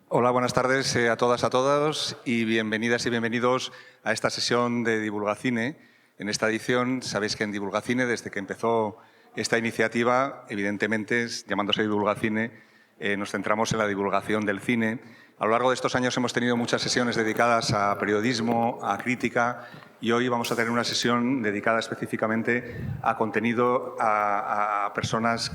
Hola, buenas tardes a todas, a todos y bienvenidas y bienvenidos a esta sesión de Divulgacine. En esta edición, sabéis que en Divulgacine, desde que empezó esta iniciativa, evidentemente, llamándose Divulgacine, nos centramos en la divulgación del cine. A lo largo de estos años hemos tenido muchas sesiones dedicadas a periodismo, a crítica, y hoy vamos a tener una sesión dedicada específicamente a contenido, a personas,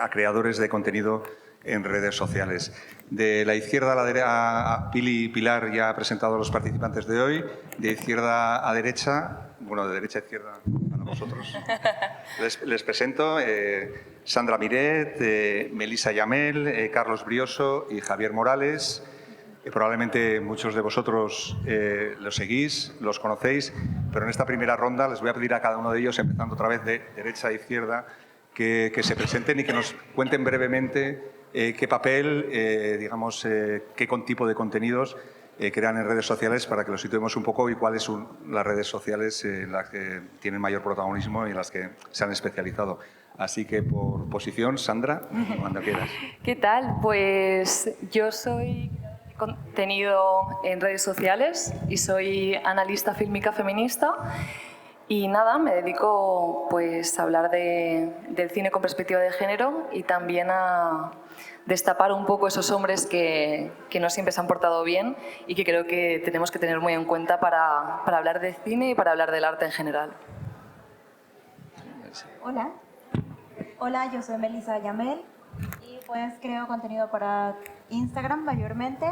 a creadores de contenido en redes sociales. De la izquierda a la derecha, Pili y Pilar ya ha presentado a los participantes de hoy. De izquierda a derecha, bueno, de derecha a izquierda para vosotros. Les presento Sandra Miret, Melissa Yamel, Carlos Brioso y Javier Morales. Probablemente muchos de vosotros los seguís, los conocéis, pero en esta primera ronda les voy a pedir a cada uno de ellos, empezando otra vez de derecha a izquierda, que se presenten y que nos cuenten brevemente qué papel, qué tipo de contenidos crean en redes sociales para que los situemos un poco y cuáles son las redes sociales en las que tienen mayor protagonismo y en las que se han especializado. Así que por posición, Sandra, cuando quieras. ¿Qué tal? Pues yo soy contenido en redes sociales y soy analista fílmica feminista. Y nada, me dedico pues, a hablar del cine con perspectiva de género y también a destapar un poco esos hombres que no siempre se han portado bien y que creo que tenemos que tener muy en cuenta para hablar de cine y para hablar del arte en general. Hola. Hola, yo soy Melissa Yamel y pues creo contenido para Instagram mayormente.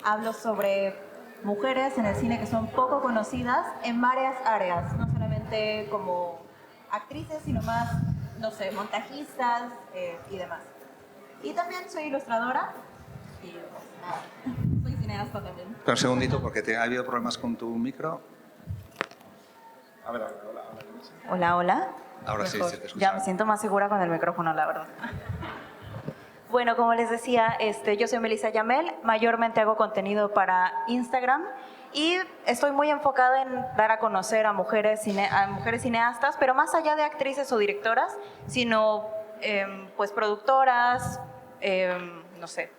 Hablo sobre mujeres en el cine que son poco conocidas en varias áreas, no solamente como actrices, sino más, no sé, montajistas y demás. Y también soy ilustradora y pues nada, soy cineasta también. Espera un segundito porque ha habido problemas con tu micro. A ver, hola. Hola, hola. Ahora sí, se te escucha. Ya me siento más segura con el micrófono, la verdad. Bueno, como les decía, yo soy Melissa Yamel, mayormente hago contenido para Instagram y estoy muy enfocada en dar a conocer a mujeres cineastas, pero más allá de actrices o directoras, sino pues productoras, no sé,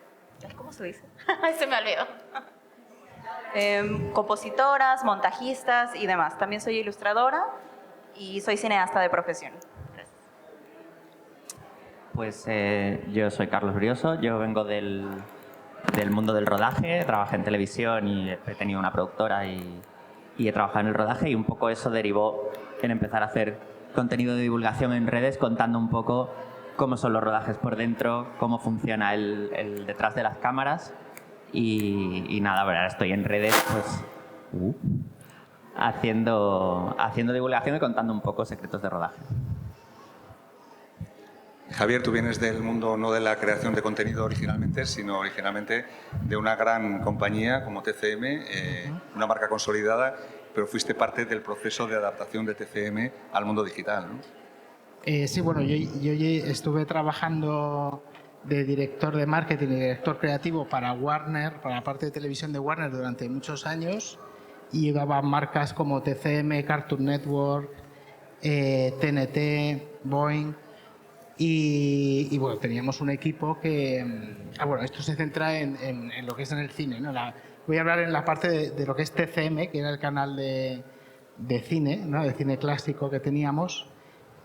¿cómo se dice? Se me olvidó. Compositoras, montajistas y demás. También soy ilustradora y soy cineasta de profesión. Pues yo soy Carlos Brioso, yo vengo del mundo del rodaje, trabajé en televisión y he tenido una productora y he trabajado en el rodaje y un poco eso derivó en empezar a hacer contenido de divulgación en redes contando un poco cómo son los rodajes por dentro, cómo funciona el detrás de las cámaras y nada, ahora estoy en redes pues haciendo divulgación y contando un poco secretos de rodaje. Javier, tú vienes del mundo no de la creación de contenido originalmente, sino originalmente de una gran compañía como TCM, una marca consolidada, pero fuiste parte del proceso de adaptación de TCM al mundo digital, ¿no? Sí, bueno, yo estuve trabajando de director de marketing y director creativo para Warner, para la parte de televisión de Warner durante muchos años y llevaba marcas como TCM, Cartoon Network, TNT, Boeing. Y bueno, teníamos un equipo que... bueno, esto se centra en lo que es en el cine, ¿no? Voy a hablar en la parte de lo que es TCM, que era el canal de cine, ¿no? De cine clásico que teníamos.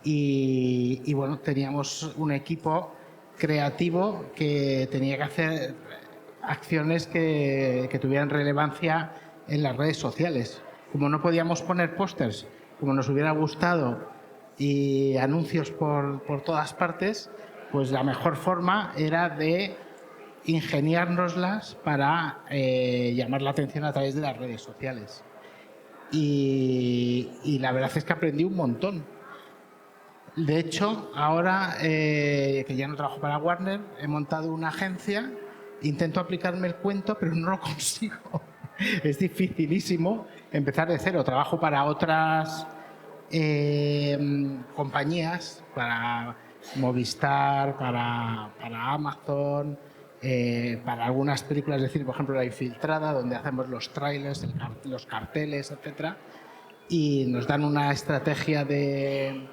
Y bueno, teníamos un equipo creativo que tenía que hacer acciones que tuvieran relevancia en las redes sociales. Como no podíamos poner pósters, como nos hubiera gustado, y anuncios por todas partes, pues la mejor forma era de ingeniárnoslas para llamar la atención a través de las redes sociales. Y la verdad es que aprendí un montón. De hecho, ahora que ya no trabajo para Warner, he montado una agencia, intento aplicarme el cuento, pero no lo consigo. Es dificilísimo empezar de cero. Trabajo para otras compañías, para Movistar, para Amazon, para algunas películas de cine, por ejemplo La Infiltrada, donde hacemos los trailers, los carteles, etc. Y nos dan una estrategia de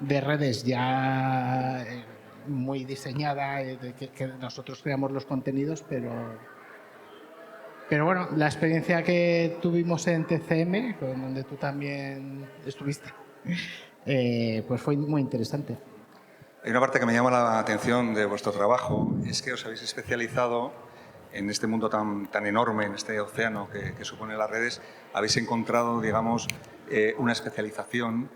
redes ya muy diseñada, de que nosotros creamos los contenidos, pero bueno, la experiencia que tuvimos en TCM, donde tú también estuviste, pues fue muy interesante. Hay una parte que me llama la atención de vuestro trabajo, es que os habéis especializado en este mundo tan enorme, en este océano que supone las redes, habéis encontrado, digamos, una especialización.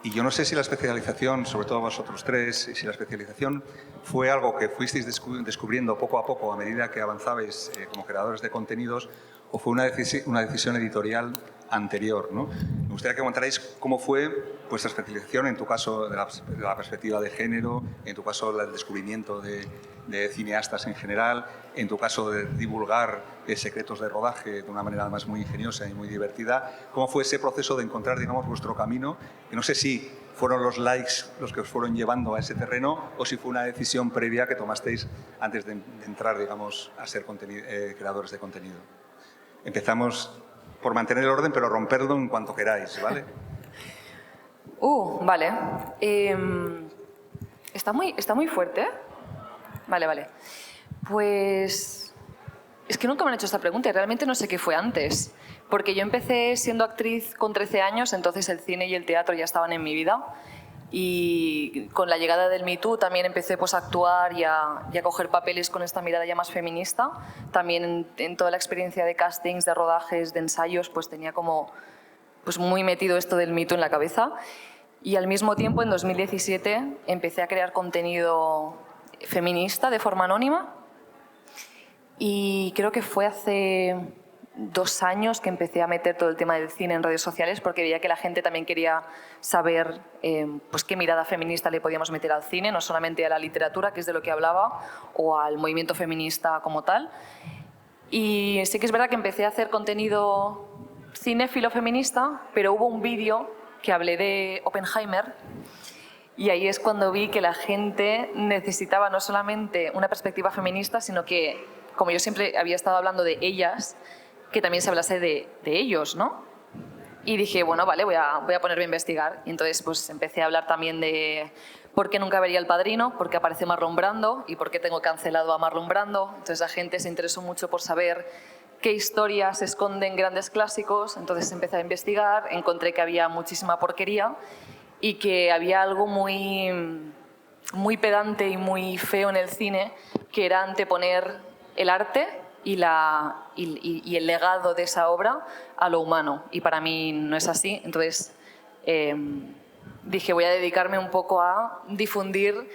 Y yo no sé si la especialización, sobre todo vosotros tres, si la especialización fue algo que fuisteis descubriendo poco a poco a medida que avanzabais como creadores de contenidos, o fue una decisión editorial anterior, ¿no? Me gustaría que contarais cómo fue vuestra especialización, en tu caso de la perspectiva de género, en tu caso el descubrimiento de cineastas en general, en tu caso de divulgar secretos de rodaje de una manera además muy ingeniosa y muy divertida. ¿Cómo fue ese proceso de encontrar, digamos, vuestro camino? Que no sé si fueron los likes los que os fueron llevando a ese terreno o si fue una decisión previa que tomasteis antes de entrar, digamos, a ser creadores de contenido. Empezamos por mantener el orden, pero romperlo en cuanto queráis, ¿vale? Vale. Está muy fuerte. Vale. Pues es que nunca me han hecho esta pregunta y realmente no sé qué fue antes. Porque yo empecé siendo actriz con 13 años, entonces el cine y el teatro ya estaban en mi vida. Y con la llegada del Me Too también empecé pues, a actuar y a coger papeles con esta mirada ya más feminista. También en toda la experiencia de castings, de rodajes, de ensayos, pues tenía como pues, muy metido esto del Me Too en la cabeza. Y al mismo tiempo, en 2017, empecé a crear contenido feminista de forma anónima. Y creo que fue hace 2 años que empecé a meter todo el tema del cine en redes sociales porque veía que la gente también quería saber pues qué mirada feminista le podíamos meter al cine, no solamente a la literatura, que es de lo que hablaba, o al movimiento feminista como tal. Y sí que es verdad que empecé a hacer contenido cinéfilo feminista, pero hubo un vídeo que hablé de Oppenheimer y ahí es cuando vi que la gente necesitaba no solamente una perspectiva feminista, sino que, como yo siempre había estado hablando de ellas, que también se hablase de ellos, ¿no? Y dije, bueno, vale, voy a ponerme a investigar. Y entonces pues empecé a hablar también de por qué nunca vería El Padrino, por qué aparece Marlon Brando y por qué tengo cancelado a Marlon Brando. Entonces la gente se interesó mucho por saber qué historias esconden grandes clásicos. Entonces empecé a investigar, encontré que había muchísima porquería y que había algo muy pedante y muy feo en el cine, que era anteponer el arte y el legado de esa obra a lo humano. Y para mí no es así. Entonces dije, voy a dedicarme un poco a difundir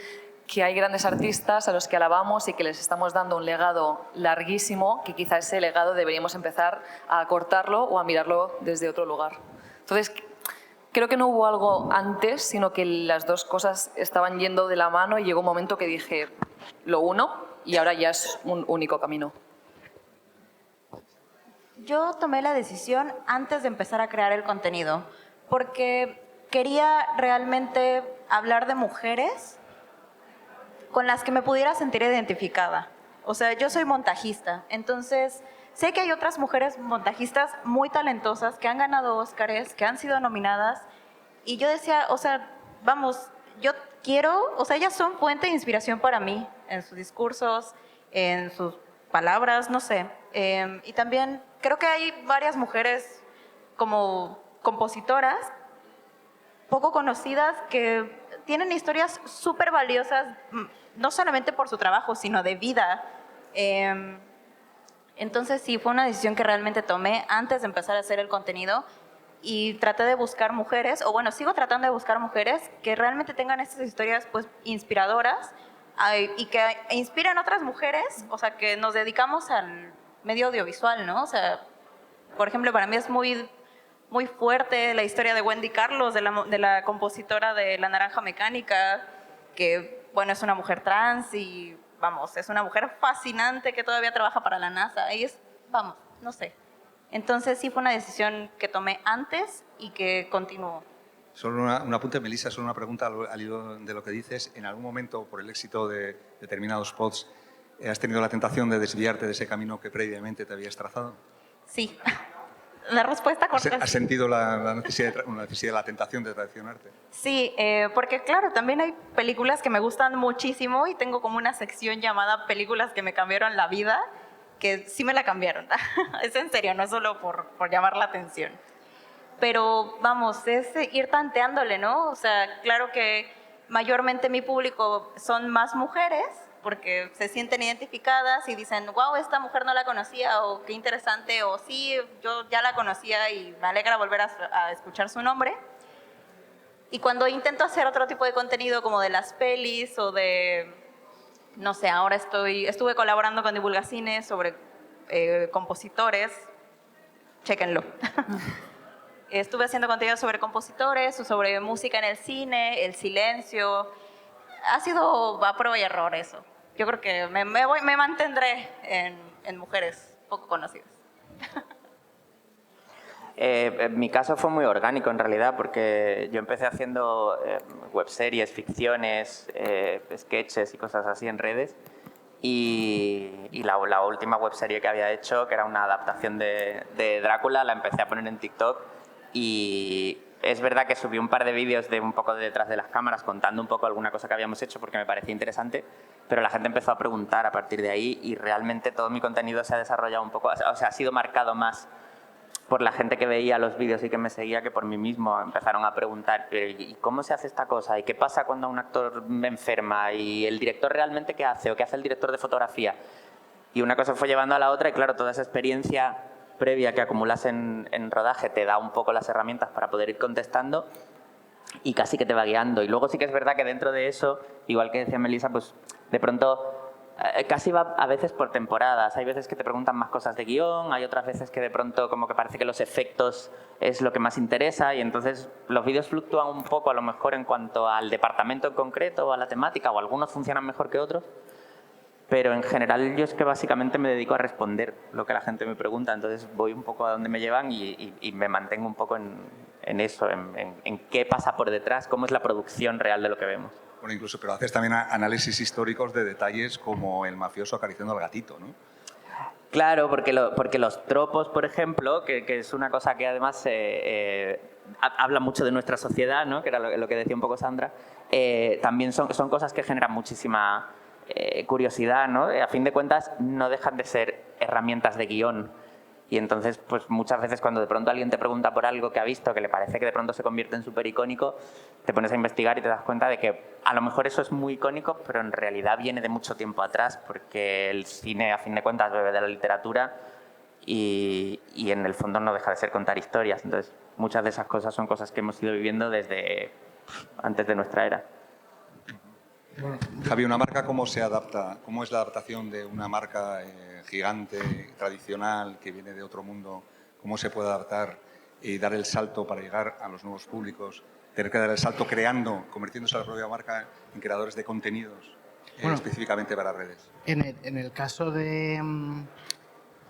que hay grandes artistas a los que alabamos y que les estamos dando un legado larguísimo, que quizá ese legado deberíamos empezar a cortarlo o a mirarlo desde otro lugar. Entonces, creo que no hubo algo antes, sino que las dos cosas estaban yendo de la mano y llegó un momento que dije, lo uno y ahora ya es un único camino. Yo tomé la decisión antes de empezar a crear el contenido, porque quería realmente hablar de mujeres con las que me pudiera sentir identificada. O sea, yo soy montajista, entonces sé que hay otras mujeres montajistas muy talentosas que han ganado Óscares, que han sido nominadas, y yo decía, o sea, vamos, yo quiero, o sea, ellas son fuente de inspiración para mí, en sus discursos, en sus palabras, no sé. Y también creo que hay varias mujeres como compositoras poco conocidas que tienen historias súper valiosas, no solamente por su trabajo, sino de vida. Entonces sí, fue una decisión que realmente tomé antes de empezar a hacer el contenido y traté de buscar mujeres, o bueno, sigo tratando de buscar mujeres que realmente tengan estas historias pues inspiradoras y que inspiren a otras mujeres, o sea, que nos dedicamos al medio audiovisual, ¿no? O sea, por ejemplo, para mí es muy fuerte la historia de Wendy Carlos, de la compositora de La Naranja Mecánica, que, bueno, es una mujer trans y, vamos, es una mujer fascinante que todavía trabaja para la NASA. Y es, vamos, no sé. Entonces sí fue una decisión que tomé antes y que continúo. Solo un apunte, Melissa, solo una pregunta al hilo de lo que dices. ¿En algún momento, por el éxito de determinados spots, has tenido la tentación de desviarte de ese camino que previamente te habías trazado? Sí. La respuesta corta. ¿Has sentido la necesidad, la tentación de traicionarte? Sí, porque claro, también hay películas que me gustan muchísimo y tengo como una sección llamada películas que me cambiaron la vida, que sí me la cambiaron. Es en serio, no es solo por llamar la atención. Pero vamos, es ir tanteándole, ¿no? O sea, claro que mayormente mi público son más mujeres, porque se sienten identificadas y dicen, wow, esta mujer no la conocía, o qué interesante, o sí, yo ya la conocía y me alegra volver a escuchar su nombre. Y cuando intento hacer otro tipo de contenido como de las pelis o de, no sé, ahora estuve colaborando con Divulgacine sobre compositores, chéquenlo. Estuve haciendo contenido sobre compositores, sobre música en el cine, el silencio. Ha sido a prueba y error eso. Yo creo que me mantendré en mujeres poco conocidas. Mi caso fue muy orgánico en realidad, porque yo empecé haciendo webseries, ficciones, sketches y cosas así en redes. Y la última webserie que había hecho, que era una adaptación de Drácula, la empecé a poner en TikTok. Y es verdad que subí un par de vídeos de un poco de detrás de las cámaras contando un poco alguna cosa que habíamos hecho porque me parecía interesante, pero la gente empezó a preguntar a partir de ahí y realmente todo mi contenido se ha desarrollado un poco, o sea, ha sido marcado más por la gente que veía los vídeos y que me seguía que por mí mismo. Empezaron a preguntar, ¿y cómo se hace esta cosa? ¿Y qué pasa cuando un actor me enferma? ¿Y el director realmente qué hace? ¿O qué hace el director de fotografía? Y una cosa fue llevando a la otra y claro, toda esa experiencia previa que acumulas en rodaje te da un poco las herramientas para poder ir contestando y casi que te va guiando. Y luego sí que es verdad que dentro de eso, igual que decía Melissa, pues de pronto casi va a veces por temporadas. Hay veces que te preguntan más cosas de guión, hay otras veces que de pronto como que parece que los efectos es lo que más interesa y entonces los vídeos fluctúan un poco a lo mejor en cuanto al departamento en concreto o a la temática, o algunos funcionan mejor que otros. Pero en general yo es que básicamente me dedico a responder lo que la gente me pregunta, entonces voy un poco a donde me llevan y me mantengo un poco en eso, en qué pasa por detrás, cómo es la producción real de lo que vemos. Bueno, incluso, pero haces también análisis históricos de detalles como el mafioso acariciando al gatito, ¿no? Claro, porque los tropos, por ejemplo, que es una cosa que además habla mucho de nuestra sociedad, ¿no? Que era lo que decía un poco Sandra, también son cosas que generan muchísima curiosidad, ¿no? A fin de cuentas no dejan de ser herramientas de guión y entonces pues muchas veces cuando de pronto alguien te pregunta por algo que ha visto que le parece que de pronto se convierte en súper icónico, te pones a investigar y te das cuenta de que a lo mejor eso es muy icónico, pero en realidad viene de mucho tiempo atrás, porque el cine a fin de cuentas bebe de la literatura y en el fondo no deja de ser contar historias. Entonces muchas de esas cosas son cosas que hemos ido viviendo desde antes de nuestra era. Javi, ¿una marca cómo se adapta? ¿Cómo es la adaptación de una marca gigante, tradicional, que viene de otro mundo? ¿Cómo se puede adaptar y dar el salto para llegar a los nuevos públicos? Tener que dar el salto creando, convirtiéndose a la propia marca en creadores de contenidos, específicamente para redes. En el caso de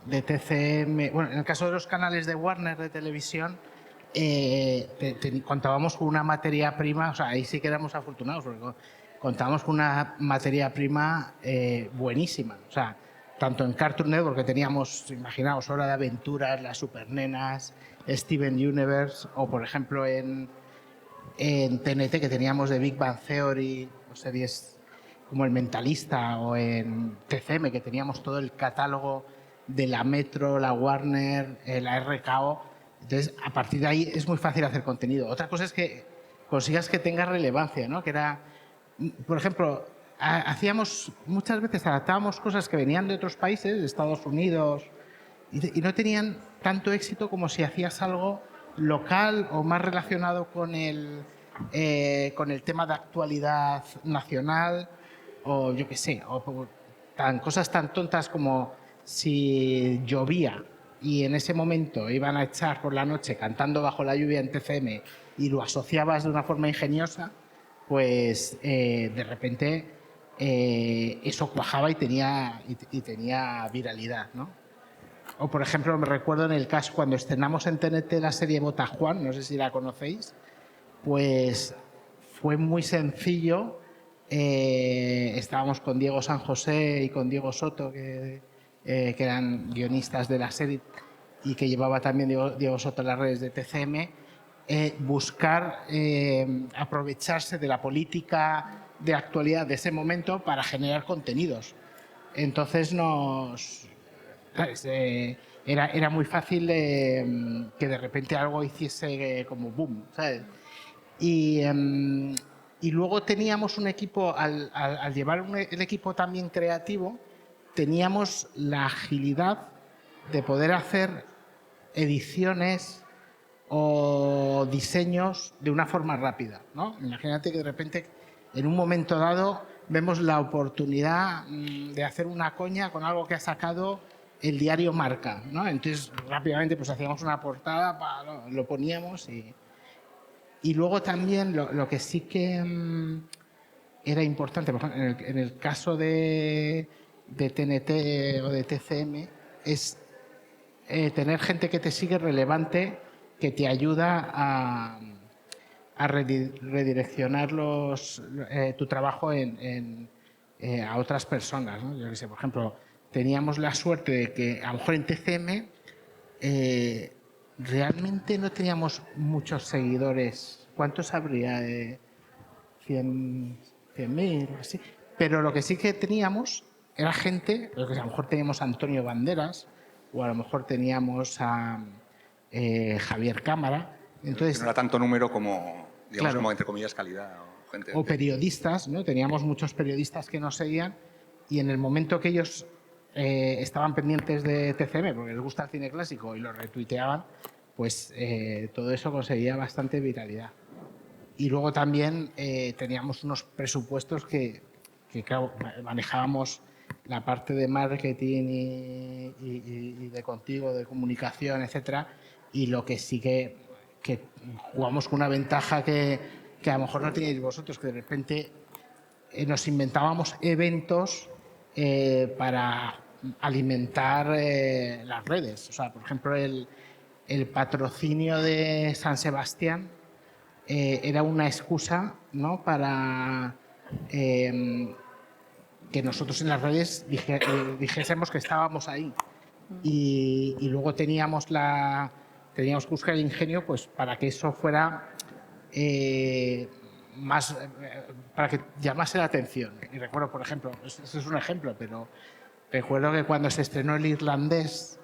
TCM, bueno, en el caso de los canales de Warner de televisión, contábamos con una materia prima, o sea, ahí sí que éramos afortunados, porque contábamos con una materia prima buenísima. O sea, tanto en Cartoon Network, que teníamos, imaginaos, Hora de Aventuras, Las Supernenas, Steven Universe, o por ejemplo en TNT, que teníamos de Big Bang Theory, o series como El Mentalista, o en TCM, que teníamos todo el catálogo de la Metro, la Warner, la RKO. Entonces, a partir de ahí es muy fácil hacer contenido. Otra cosa es que consigas que tenga relevancia, ¿no? Que era, por ejemplo, muchas veces adaptábamos cosas que venían de otros países, de Estados Unidos, y no tenían tanto éxito como si hacías algo local o más relacionado con el tema de actualidad nacional, o yo qué sé, o cosas tan tontas como si llovía y en ese momento iban a echar por la noche Cantando bajo la lluvia en TCM y lo asociabas de una forma ingeniosa, pues de repente eso cuajaba y tenía viralidad, ¿no? O por ejemplo, me recuerdo en el caso cuando estrenamos en TNT la serie Bota Juan, no sé si la conocéis, pues fue muy sencillo. Estábamos con Diego San José y con Diego Soto, que eran guionistas de la serie, y que llevaba también Diego Soto las redes de TCM, buscar aprovecharse de la política de actualidad de ese momento para generar contenidos. Entonces ¿sabes? Era muy fácil que de repente algo hiciese como boom, ¿sabes? Y luego teníamos un equipo, al llevar el equipo también creativo, teníamos la agilidad de poder hacer ediciones o diseños de una forma rápida, ¿no? Imagínate que de repente, en un momento dado, vemos la oportunidad de hacer una coña con algo que ha sacado el diario Marca, ¿no? Entonces, rápidamente pues hacíamos una portada, lo poníamos y luego también lo que sí que era importante, por ejemplo, en el caso de TNT o de TCM, es tener gente que te sigue relevante, que te ayuda a redireccionar tu trabajo a otras personas, ¿no? Yo qué sé, por ejemplo, teníamos la suerte de que a lo mejor en TCM realmente no teníamos muchos seguidores. ¿Cuántos habría? 100.000 o así. Pero lo que sí que teníamos era gente, a lo mejor teníamos a Antonio Banderas o a lo mejor teníamos a Javier Cámara. Entonces, no era tanto número como, digamos, claro, como entre comillas calidad. O periodistas, ¿no? Teníamos muchos periodistas que nos seguían y en el momento que ellos estaban pendientes de TCM porque les gusta el cine clásico y lo retuiteaban, pues todo eso conseguía bastante viralidad. Y luego también teníamos unos presupuestos que claro, manejábamos la parte de marketing y de contigo, de comunicación, etcétera, y lo que sí que jugamos con una ventaja que a lo mejor no teníais vosotros, que de repente nos inventábamos eventos para alimentar las redes. O sea, por ejemplo, el patrocinio de San Sebastián era una excusa, ¿no?, para que nosotros en las redes dijésemos que estábamos ahí. Y luego teníamos que buscar el ingenio pues, para que eso fuera más, para que llamase la atención. Y recuerdo, por ejemplo, ese es un ejemplo, pero recuerdo que cuando se estrenó El Irlandés,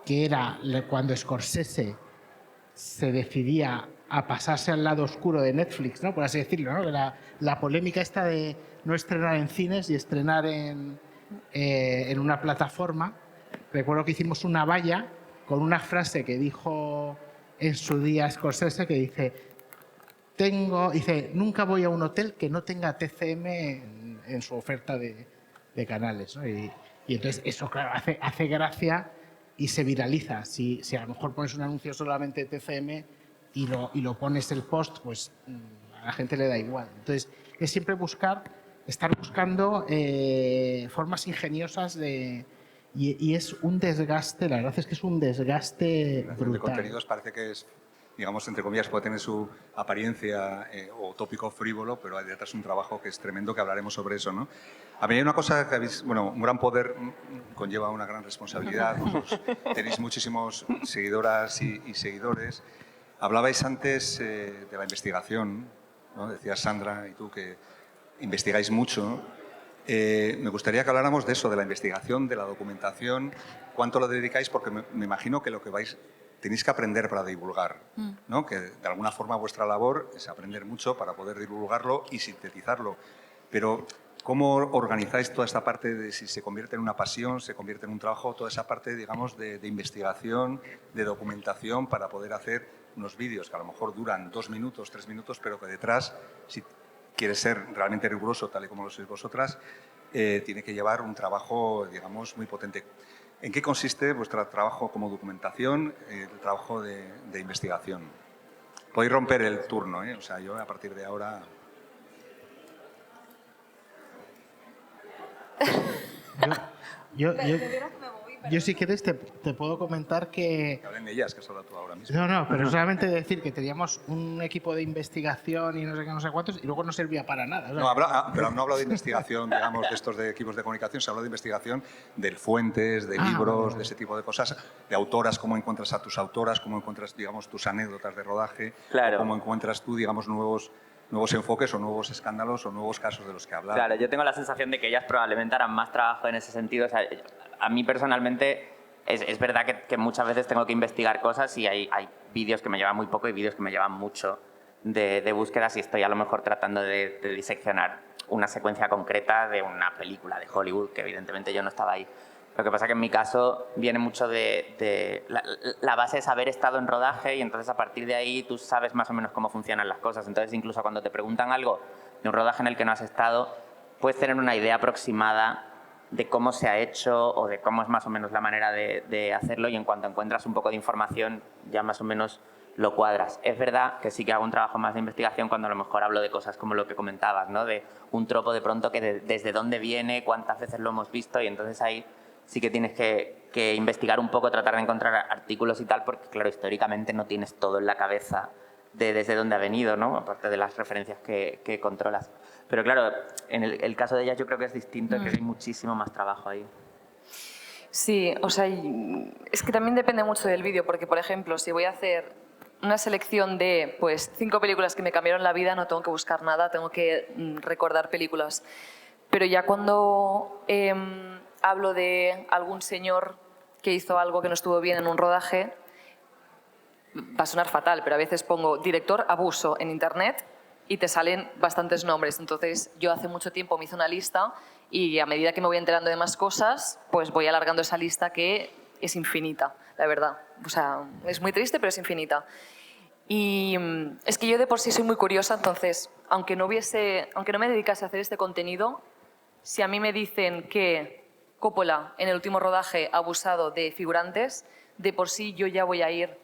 que era cuando Scorsese se decidía a pasarse al lado oscuro de Netflix, ¿no?, por así decirlo, ¿no? La polémica esta de no estrenar en cines y estrenar en una plataforma. Recuerdo que hicimos una valla con una frase que dijo en su día Scorsese, que dice, nunca voy a un hotel que no tenga TCM en su oferta de canales, ¿no? Y entonces eso, claro, hace gracia y se viraliza. Si a lo mejor pones un anuncio solamente de TCM y lo pones el post, pues a la gente le da igual. Entonces es siempre estar buscando formas ingeniosas y es un desgaste, la verdad es que es un desgaste brutal. De contenidos parece que es, digamos, entre comillas, puede tener su apariencia o tópico frívolo, pero hay detrás un trabajo que es tremendo, que hablaremos sobre eso, ¿no? A mí hay una cosa que habéis, bueno, un gran poder conlleva una gran responsabilidad. Tenéis muchísimos seguidoras y seguidores. Hablabais antes de la investigación, ¿no? Decías, Sandra, y tú, que investigáis mucho. Me gustaría que habláramos de eso, de la investigación, de la documentación. ¿Cuánto lo dedicáis? Porque me imagino que lo que tenéis que aprender para divulgar, ¿no? Que de alguna forma vuestra labor es aprender mucho para poder divulgarlo y sintetizarlo. Pero ¿cómo organizáis toda esta parte de si se convierte en una pasión, se convierte en un trabajo, toda esa parte, digamos, de investigación, de documentación para poder hacer unos vídeos que a lo mejor duran 2 minutos, 3 minutos, pero que detrás, si quieres ser realmente riguroso, tal y como lo sois vosotras, tiene que llevar un trabajo, digamos, muy potente. ¿En qué consiste vuestro trabajo como documentación, el trabajo de investigación? Podéis romper el turno, ¿eh? O sea, yo a partir de ahora... Me vieron que me moví Yo si quieres te puedo comentar que... Que hablen ellas, que has hablado tú ahora mismo. No, pero solamente decir que teníamos un equipo de investigación y no sé qué, no sé cuántos, y luego no servía para nada. O sea, No, pero no hablo de investigación, digamos, de estos de equipos de comunicación, se habla de investigación de fuentes, de libros, de ese tipo de cosas, de autoras, cómo encuentras a tus autoras, cómo encuentras, digamos, tus anécdotas de rodaje, Claro. cómo encuentras tú, digamos, nuevos enfoques o nuevos escándalos o nuevos casos de los que hablar. Claro, yo tengo la sensación de que ellas probablemente harán más trabajo en ese sentido. O sea, a mí personalmente es verdad que muchas veces tengo que investigar cosas y hay vídeos que me llevan muy poco y vídeos que me llevan mucho de búsquedas y estoy a lo mejor tratando de diseccionar una secuencia concreta de una película de Hollywood, que evidentemente yo no estaba ahí. Lo que pasa que en mi caso viene mucho de la base es haber estado en rodaje y entonces a partir de ahí tú sabes más o menos cómo funcionan las cosas. Entonces incluso cuando te preguntan algo de un rodaje en el que no has estado, puedes tener una idea aproximada de cómo se ha hecho o de cómo es más o menos la manera de hacerlo y en cuanto encuentras un poco de información ya más o menos lo cuadras. Es verdad que sí que hago un trabajo más de investigación cuando a lo mejor hablo de cosas como lo que comentabas, ¿no? De un tropo de pronto que desde dónde viene, cuántas veces lo hemos visto y entonces ahí sí que tienes que investigar un poco, tratar de encontrar artículos y tal, porque claro, históricamente no tienes todo en la cabeza de desde dónde ha venido, ¿no? Aparte de las referencias que controlas. Pero claro, en el caso de ellas yo creo que es distinto, que hay muchísimo más trabajo ahí. Sí, o sea, es que también depende mucho del vídeo, porque por ejemplo, si voy a hacer una selección de pues 5 películas que me cambiaron la vida, no tengo que buscar nada, tengo que recordar películas. Pero ya cuando hablo de algún señor que hizo algo que no estuvo bien en un rodaje, va a sonar fatal, pero a veces pongo director abuso en internet y te salen bastantes nombres. Entonces yo hace mucho tiempo me hice una lista y a medida que me voy enterando de más cosas, pues voy alargando esa lista que es infinita, la verdad. O sea, es muy triste, pero es infinita. Y es que yo de por sí soy muy curiosa, entonces, aunque no me dedicase a hacer este contenido, si a mí me dicen que Coppola en el último rodaje ha abusado de figurantes, de por sí yo ya voy a ir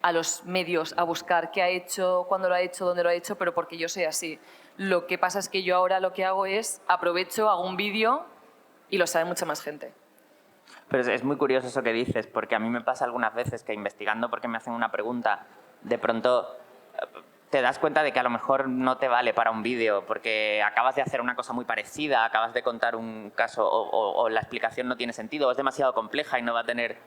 a los medios a buscar qué ha hecho, cuándo lo ha hecho, dónde lo ha hecho, pero porque yo soy así. Lo que pasa es que yo ahora lo que hago es aprovecho, hago un vídeo y lo sabe mucha más gente. Pero es muy curioso eso que dices, porque a mí me pasa algunas veces que investigando porque me hacen una pregunta, de pronto te das cuenta de que a lo mejor no te vale para un vídeo porque acabas de hacer una cosa muy parecida, acabas de contar un caso o la explicación no tiene sentido o es demasiado compleja y no va a tener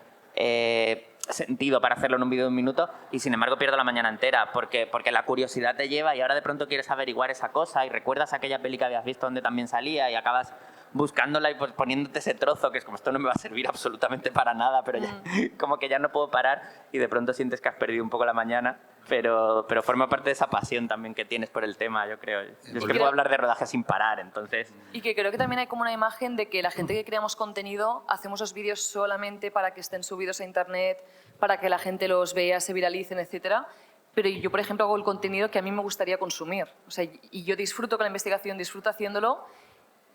sentido para hacerlo en un vídeo de 1 minuto y sin embargo pierdo la mañana entera porque la curiosidad te lleva y ahora de pronto quieres averiguar esa cosa y recuerdas aquella peli que habías visto donde también salía y acabas buscándola y poniéndote ese trozo que es como esto no me va a servir absolutamente para nada, pero ya, como que ya no puedo parar y de pronto sientes que has perdido un poco la mañana, pero forma parte de esa pasión también que tienes por el tema, yo creo. Yo es que puedo hablar de rodaje sin parar, entonces... Y que creo que también hay como una imagen de que la gente que creamos contenido hacemos los vídeos solamente para que estén subidos a internet, para que la gente los vea, se viralicen, etcétera. Pero yo, por ejemplo, hago el contenido que a mí me gustaría consumir. O sea, y yo disfruto con la investigación, disfruto haciéndolo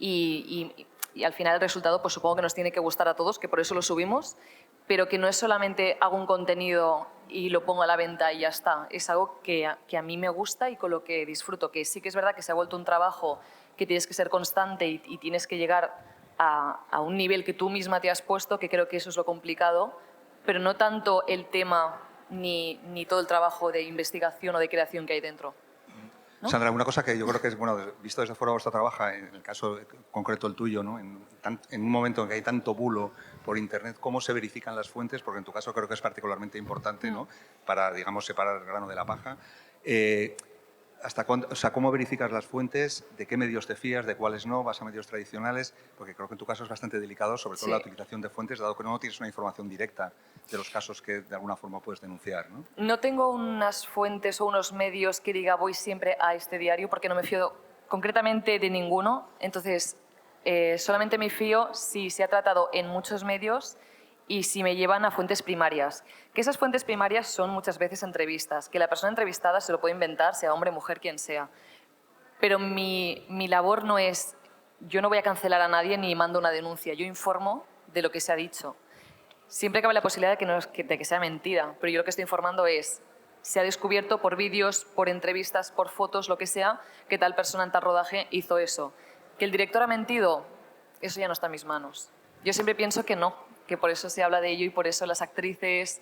y al final el resultado pues supongo que nos tiene que gustar a todos, que por eso lo subimos, pero que no es solamente hago un contenido y lo pongo a la venta y ya está. Es algo que a mí me gusta y con lo que disfruto, que sí que es verdad que se ha vuelto un trabajo que tienes que ser constante y tienes que llegar a un nivel que tú misma te has puesto, que creo que eso es lo complicado, pero no tanto el tema ni todo el trabajo de investigación o de creación que hay dentro. ¿No? Sandra, una cosa que yo creo que es, bueno, visto desde fuera vuestro trabajo, en el caso concreto el tuyo, ¿no? En un momento en que hay tanto bulo por Internet, ¿cómo se verifican las fuentes? Porque en tu caso creo que es particularmente importante, ¿no? Para, digamos, separar el grano de la paja. O sea, ¿cómo verificas las fuentes? ¿De qué medios te fías? ¿De cuáles no? ¿Vas a medios tradicionales? Porque creo que en tu caso es bastante delicado, sobre todo la utilización de fuentes, dado que no tienes una información directa de los casos que de alguna forma puedes denunciar, ¿no? No tengo unas fuentes o unos medios que diga voy siempre a este diario porque no me fío concretamente de ninguno. Entonces, solamente me fío si se ha tratado en muchos medios y si me llevan a fuentes primarias. Que esas fuentes primarias son muchas veces entrevistas, que la persona entrevistada se lo puede inventar, sea hombre, mujer, quien sea. Pero mi labor no es, yo no voy a cancelar a nadie ni mando una denuncia, yo informo de lo que se ha dicho. Siempre cabe la posibilidad de que sea mentira, pero yo lo que estoy informando es, se ha descubierto por vídeos, por entrevistas, por fotos, lo que sea, que tal persona en tal rodaje hizo eso. ¿Que el director ha mentido? Eso ya no está en mis manos. Yo siempre pienso que no, que por eso se habla de ello y por eso las actrices,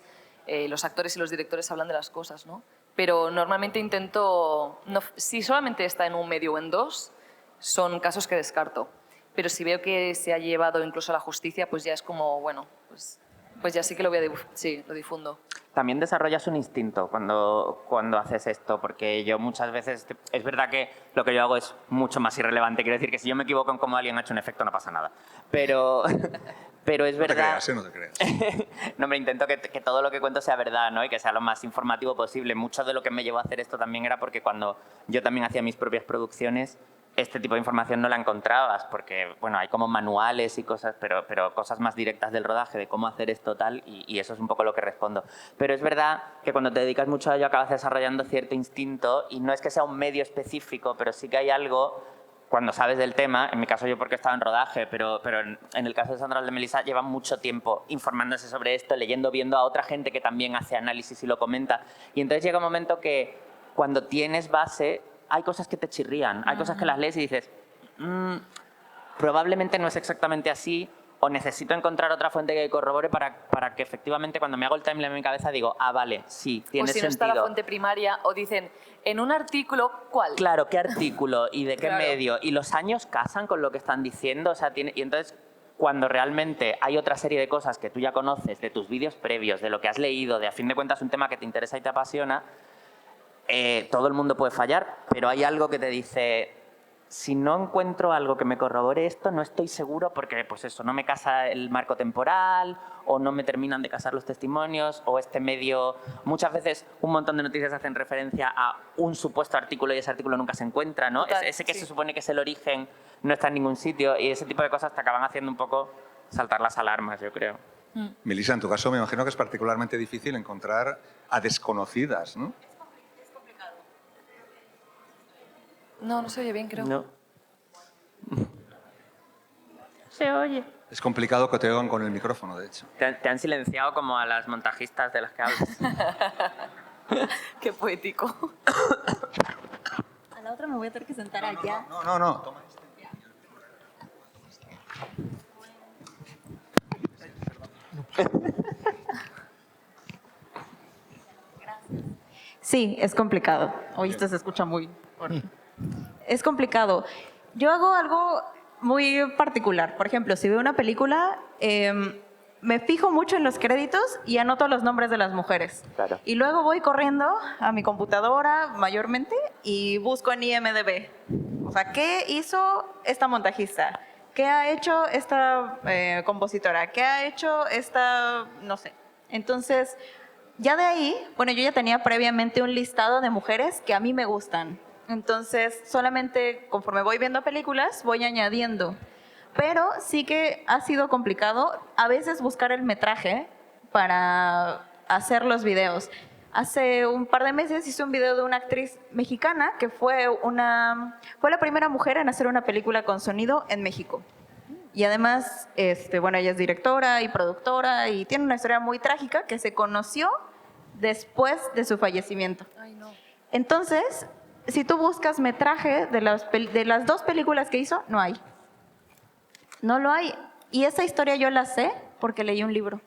los actores y los directores hablan de las cosas, ¿no? Pero normalmente intento, si solamente está en un medio o en dos, son casos que descarto. Pero si veo que se ha llevado incluso a la justicia, pues ya es como, bueno, pues ya sí que lo difundo. También desarrollas un instinto cuando haces esto, porque yo muchas veces, es verdad que lo que yo hago es mucho más irrelevante, quiero decir que si yo me equivoco en cómo alguien ha hecho un efecto no pasa nada, pero es verdad... No te creas. No, me intento que todo lo que cuento sea verdad, ¿no? Y que sea lo más informativo posible. Mucho de lo que me llevó a hacer esto también era porque cuando yo también hacía mis propias producciones, este tipo de información no la encontrabas, porque bueno, hay como manuales y cosas, pero cosas más directas del rodaje, de cómo hacer esto tal, y eso es un poco lo que respondo. Pero es verdad que cuando te dedicas mucho a ello acabas desarrollando cierto instinto, y no es que sea un medio específico, pero sí que hay algo, cuando sabes del tema, en mi caso yo porque estaba en rodaje, pero en el caso de Sandra de Melissa llevan mucho tiempo informándose sobre esto, leyendo, viendo a otra gente que también hace análisis y lo comenta, y entonces llega un momento que cuando tienes base, hay cosas que te chirrían, hay cosas que las lees y dices, probablemente no es exactamente así, o necesito encontrar otra fuente que corrobore para que efectivamente cuando me hago el timeline en mi cabeza digo, ah, vale, sí, tiene sentido. O si no está la fuente primaria, o dicen, en un artículo, ¿cuál? Claro, ¿qué artículo y de qué Claro. medio? Y los años casan con lo que están diciendo, o sea, y entonces cuando realmente hay otra serie de cosas que tú ya conoces, de tus vídeos previos, de lo que has leído, de a fin de cuentas un tema que te interesa y te apasiona, todo el mundo puede fallar, pero hay algo que te dice, si no encuentro algo que me corrobore esto, no estoy seguro porque pues eso, no me casa el marco temporal o no me terminan de casar los testimonios o este medio... Muchas veces un montón de noticias hacen referencia a un supuesto artículo y ese artículo nunca se encuentra, ¿no? Total, ese que sí. se supone que es el origen no está en ningún sitio y ese tipo de cosas te acaban haciendo un poco saltar las alarmas, yo creo. Melissa, en tu caso me imagino que es particularmente difícil encontrar a desconocidas, ¿no? No se oye bien, creo. No. Se oye. Es complicado que te oigan con el micrófono, de hecho. Te han silenciado como a las montajistas de las que hablas. Qué poético. A la otra me voy a tener que sentar allá. No. Toma este. Sí, es complicado. Hoy esto se escucha muy... Es complicado. Yo hago algo muy particular. Por ejemplo, si veo una película, me fijo mucho en los créditos y anoto los nombres de las mujeres. Claro. Y luego voy corriendo a mi computadora, mayormente, y busco en IMDb. O sea, ¿qué hizo esta montajista? ¿Qué ha hecho esta compositora? ¿Qué ha hecho esta...? No sé. Entonces, ya de ahí, bueno, yo ya tenía previamente un listado de mujeres que a mí me gustan. Entonces, solamente conforme voy viendo películas, voy añadiendo. Pero sí que ha sido complicado a veces buscar el metraje para hacer los videos. Hace un par de meses hice un video de una actriz mexicana que fue la primera mujer en hacer una película con sonido en México. Y además, bueno, ella es directora y productora y tiene una historia muy trágica que se conoció después de su fallecimiento. Ay, no. Entonces, si tú buscas metraje de las dos películas que hizo, no hay. No lo hay. Y esa historia yo la sé porque leí un libro.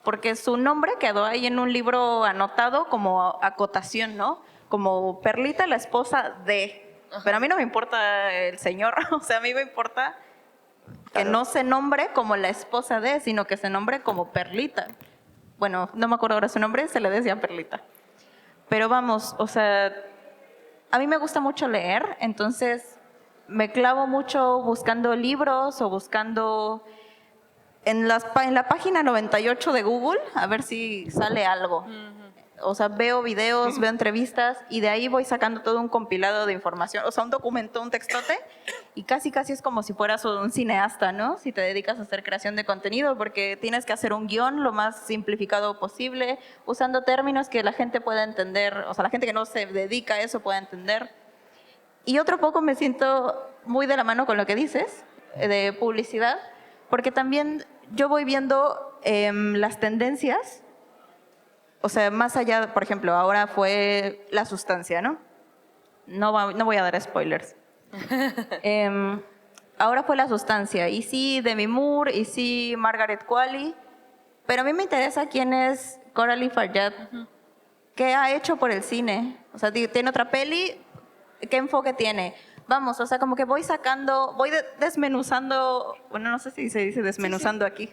Porque su nombre quedó ahí en un libro anotado como acotación, ¿no? Como Perlita, la esposa de... Pero a mí no me importa el señor, o sea, a mí me importa que no se nombre como la esposa de, sino que se nombre como Perlita. Bueno, no me acuerdo ahora su nombre, se le decía Perlita. Pero vamos, o sea, a mí me gusta mucho leer, entonces me clavo mucho buscando libros o buscando en la página 98 de Google a ver si sale algo. O sea, veo videos, veo entrevistas y de ahí voy sacando todo un compilado de información, o sea, un documento, un textote, y casi es como si fueras un cineasta, ¿no? Si te dedicas a hacer creación de contenido, porque tienes que hacer un guión lo más simplificado posible, usando términos que la gente pueda entender, o sea, la gente que no se dedica a eso pueda entender. Y otro poco me siento muy de la mano con lo que dices, de publicidad, porque también yo voy viendo las tendencias. O sea, más allá, por ejemplo, ahora fue La Sustancia, ¿no? No voy a dar spoilers. Ahora fue La Sustancia. Y sí, Demi Moore, y sí, Margaret Qualley. Pero a mí me interesa quién es Coralie Farjad. ¿Qué ha hecho por el cine? O sea, ¿tiene otra peli? ¿Qué enfoque tiene? Vamos, o sea, como que voy desmenuzando, bueno, no sé si se dice desmenuzando aquí.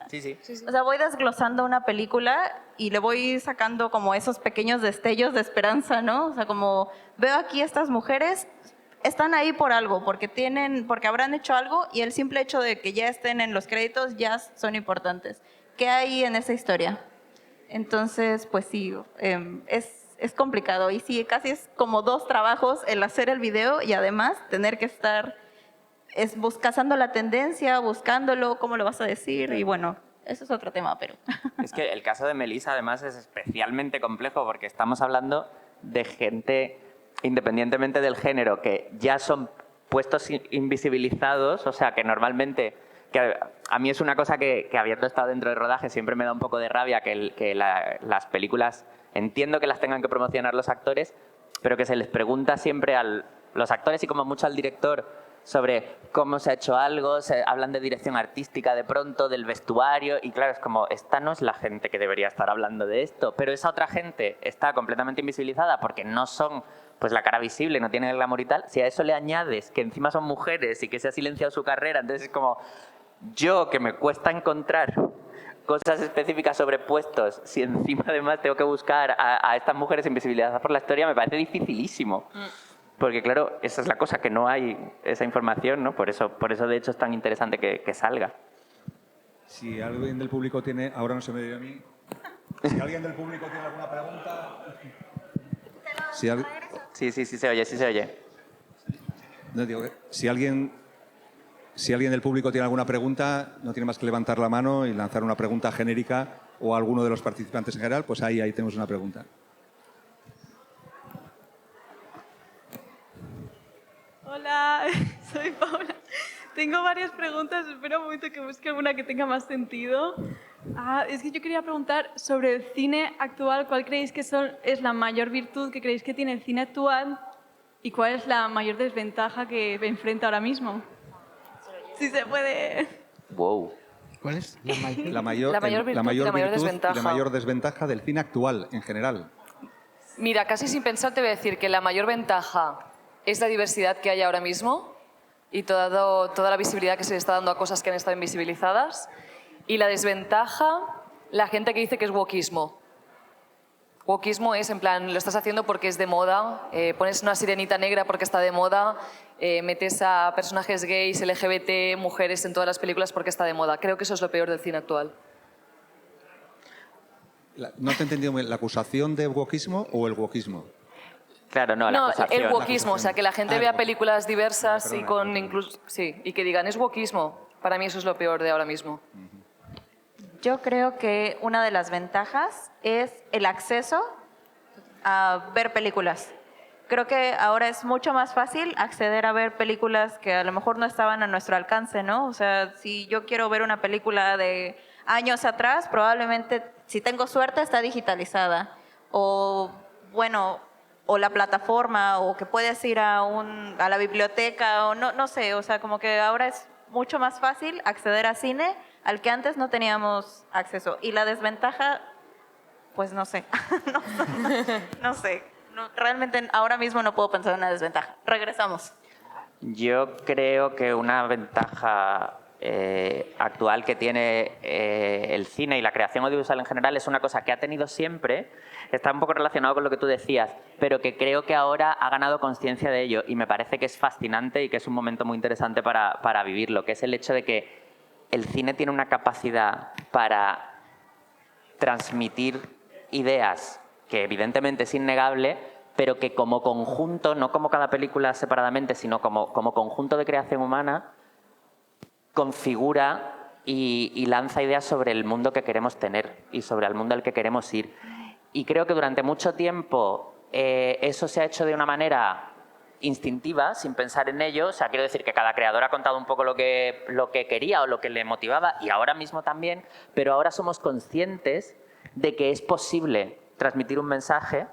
Sí. O sea, voy desglosando una película y le voy sacando como esos pequeños destellos de esperanza, ¿no? O sea, como veo aquí estas mujeres, están ahí por algo, porque habrán hecho algo y el simple hecho de que ya estén en los créditos ya son importantes. ¿Qué hay en esa historia? Entonces, pues sí, es complicado y sí, casi es como 2 trabajos el hacer el video y además tener que estar cazando la tendencia, buscándolo, cómo lo vas a decir y bueno, eso es otro tema, pero... Es que el caso de Melissa además es especialmente complejo porque estamos hablando de gente, independientemente del género, que ya son puestos invisibilizados, o sea, que normalmente... Que a mí es una cosa que habiendo estado dentro del rodaje siempre me da un poco de rabia que las películas, entiendo que las tengan que promocionar los actores, pero que se les pregunta siempre a los actores y como mucho al director sobre cómo se ha hecho algo, se hablan de dirección artística de pronto, del vestuario, y claro, es como, esta no es la gente que debería estar hablando de esto, pero esa otra gente está completamente invisibilizada porque no son pues la cara visible, no tienen el glamour y tal. Si a eso le añades que encima son mujeres y que se ha silenciado su carrera, entonces es como... Yo, que me cuesta encontrar cosas específicas sobre puestos, si encima además tengo que buscar a estas mujeres invisibilizadas por la historia, me parece dificilísimo. Porque claro, esa es la cosa, que no hay esa información, ¿no? Por eso de hecho es tan interesante que salga. Si alguien del público tiene... Ahora no se me oye a mí. Si alguien del público tiene alguna pregunta... Sí, se oye. No, digo, si alguien del público tiene alguna pregunta, no tiene más que levantar la mano y lanzar una pregunta genérica o a alguno de los participantes en general, pues ahí tenemos una pregunta. Hola, soy Paula. Tengo varias preguntas, espera un momento que busque alguna que tenga más sentido. Es que yo quería preguntar sobre el cine actual, ¿cuál creéis que es la mayor virtud que creéis que tiene el cine actual y cuál es la mayor desventaja que enfrenta ahora mismo? Si se puede. Wow. ¿Cuál es? La mayor virtud desventaja. y la mayor desventaja del cine actual, en general. Mira, casi sin pensar te voy a decir que la mayor ventaja es la diversidad que hay ahora mismo y toda la visibilidad que se le está dando a cosas que han estado invisibilizadas. Y la desventaja, la gente que dice que es wokismo. Wokismo es, en plan, lo estás haciendo porque es de moda, pones una sirenita negra porque está de moda, metes a personajes gays, LGBT, mujeres en todas las películas porque está de moda. Creo que eso es lo peor del cine actual. No te he entendido muy bien, ¿la acusación de wokismo o el wokismo? Claro, no, la acusación. El wokismo, o sea, que la gente vea películas diversas Perdona, y con incluso y que digan, es wokismo. Para mí eso es lo peor de ahora mismo. Yo creo que una de las ventajas es el acceso a ver películas. Creo que ahora es mucho más fácil acceder a ver películas que a lo mejor no estaban a nuestro alcance, ¿no? O sea, si yo quiero ver una película de años atrás, probablemente, si tengo suerte, está digitalizada. O, bueno, o la plataforma, o que puedes ir a la biblioteca, o no sé, o sea, como que ahora es mucho más fácil acceder a cine al que antes no teníamos acceso. Y la desventaja, pues no sé, no sé. No, realmente ahora mismo no puedo pensar en una desventaja. Regresamos. Yo creo que una ventaja actual que tiene el cine y la creación audiovisual en general es una cosa que ha tenido siempre, está un poco relacionado con lo que tú decías, pero que creo que ahora ha ganado conciencia de ello y me parece que es fascinante y que es un momento muy interesante para vivirlo, que es el hecho de que el cine tiene una capacidad para transmitir ideas que evidentemente es innegable, pero que como conjunto, no como cada película separadamente, sino como conjunto de creación humana, configura y lanza ideas sobre el mundo que queremos tener y sobre el mundo al que queremos ir. Y creo que durante mucho tiempo eso se ha hecho de una manera instintiva, sin pensar en ello. O sea, quiero decir que cada creador ha contado un poco lo que quería o lo que le motivaba, y ahora mismo también, pero ahora somos conscientes de que es posible transmitir un mensaje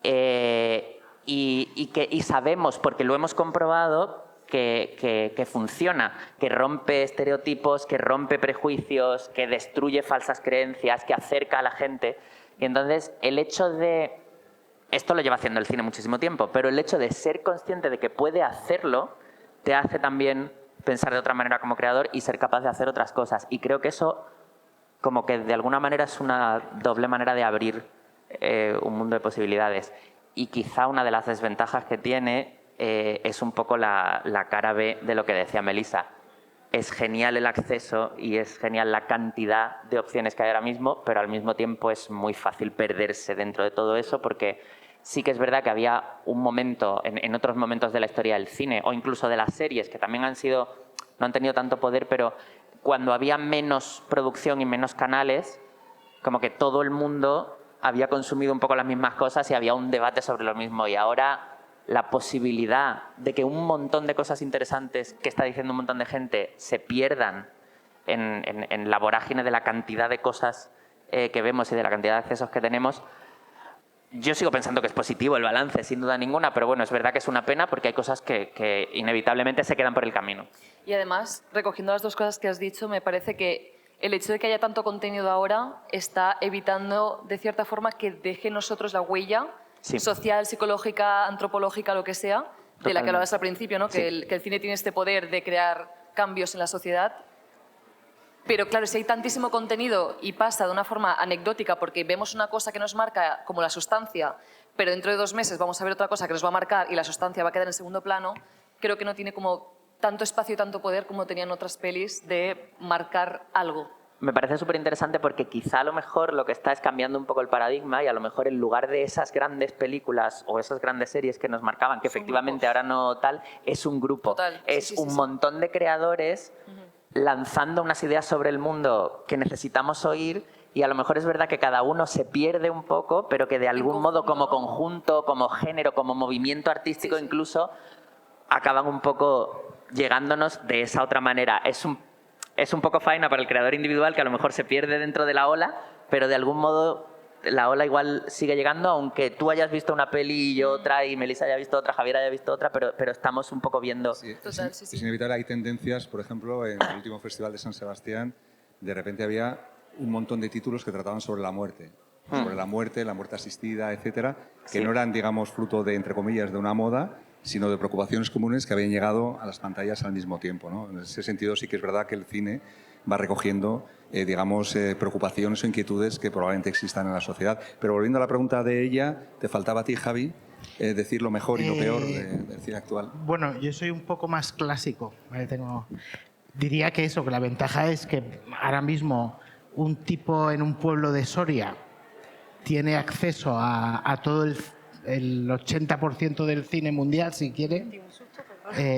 y sabemos, porque lo hemos comprobado, que funciona, que rompe estereotipos, que rompe prejuicios, que destruye falsas creencias, que acerca a la gente. Y entonces el hecho de... Esto lo lleva haciendo el cine muchísimo tiempo, pero el hecho de ser consciente de que puede hacerlo te hace también pensar de otra manera como creador y ser capaz de hacer otras cosas. Y creo que eso como que de alguna manera es una doble manera de abrir un mundo de posibilidades. Y quizá una de las desventajas que tiene es un poco la cara B de lo que decía Melissa. Es genial el acceso y es genial la cantidad de opciones que hay ahora mismo, pero al mismo tiempo es muy fácil perderse dentro de todo eso porque sí que es verdad que había un momento, en otros momentos de la historia del cine o incluso de las series, que también no han tenido tanto poder, pero cuando había menos producción y menos canales, como que todo el mundo había consumido un poco las mismas cosas y había un debate sobre lo mismo. Y ahora la posibilidad de que un montón de cosas interesantes que está diciendo un montón de gente se pierdan en la vorágine de la cantidad de cosas que vemos y de la cantidad de accesos que tenemos, yo sigo pensando que es positivo el balance, sin duda ninguna, pero bueno, es verdad que es una pena porque hay cosas que inevitablemente se quedan por el camino. Y además, recogiendo las dos cosas que has dicho, me parece que el hecho de que haya tanto contenido ahora está evitando, de cierta forma, que deje nosotros la huella social, psicológica, antropológica, lo que sea, de la que hablabas al principio, ¿no? Sí. Que el cine tiene este poder de crear cambios en la sociedad. Pero claro, si hay tantísimo contenido y pasa de una forma anecdótica porque vemos una cosa que nos marca como la sustancia, pero dentro de 2 meses vamos a ver otra cosa que nos va a marcar y la sustancia va a quedar en segundo plano, creo que no tiene como tanto espacio y tanto poder como tenían otras pelis de marcar algo. Me parece súper interesante porque quizá a lo mejor lo que está es cambiando un poco el paradigma y a lo mejor en lugar de esas grandes películas o esas grandes series que nos marcaban, que efectivamente ahora no tal, es un grupo. Total. Es un montón de creadores lanzando unas ideas sobre el mundo que necesitamos oír y a lo mejor es verdad que cada uno se pierde un poco, pero que de algún modo como conjunto, como género, como movimiento artístico incluso, acaban un poco llegándonos de esa otra manera. Es un poco faena para el creador individual que a lo mejor se pierde dentro de la ola, pero de algún modo la ola igual sigue llegando, aunque tú hayas visto una peli y yo otra, y Melissa haya visto otra, Javier haya visto otra, pero estamos un poco viendo... Sí, es inevitable, hay tendencias, por ejemplo, en el último Festival de San Sebastián, de repente había un montón de títulos que trataban sobre la muerte. Sobre la muerte asistida, etcétera, que no eran, digamos, fruto de, entre comillas, de una moda, sino de preocupaciones comunes que habían llegado a las pantallas al mismo tiempo, ¿no? En ese sentido sí que es verdad que el cine va recogiendo, digamos, preocupaciones o inquietudes que probablemente existan en la sociedad. Pero volviendo a la pregunta de ella, te faltaba a ti, Javi, decir lo mejor y lo peor del cine actual. Bueno, yo soy un poco más clásico, ¿vale? Diría que eso, que la ventaja es que ahora mismo un tipo en un pueblo de Soria tiene acceso a todo el 80% del cine mundial, si quiere.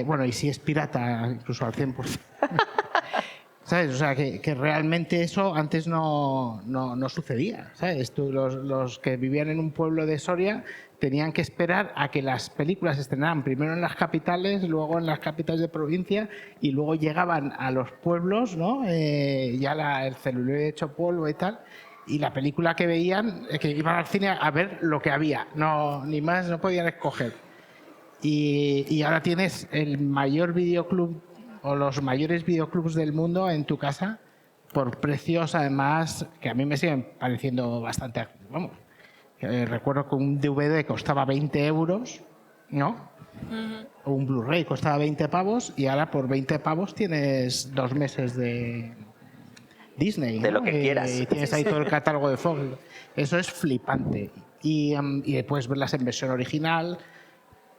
Bueno, y si es pirata, incluso al 100%. ¿Sabes? O sea, que realmente eso antes no sucedía. ¿Sabes? Los que vivían en un pueblo de Soria tenían que esperar a que las películas se estrenaran primero en las capitales, luego en las capitales de provincia y luego llegaban a los pueblos, ¿no? Ya el celuloide hecho polvo y tal. Y la película que veían, que iban al cine a ver lo que había, ni más, no podían escoger. Y ahora tienes el mayor videoclub o los mayores videoclubs del mundo en tu casa por precios, además, que a mí me siguen pareciendo bastante... Vamos, recuerdo que un DVD costaba 20 euros, ¿no? O un Blu-ray costaba 20 pavos y ahora por 20 pavos tienes 2 meses de Disney, ¿no? De lo que quieras. Y tienes ahí todo el catálogo de Fox. Eso es flipante. Y puedes verlas en versión original.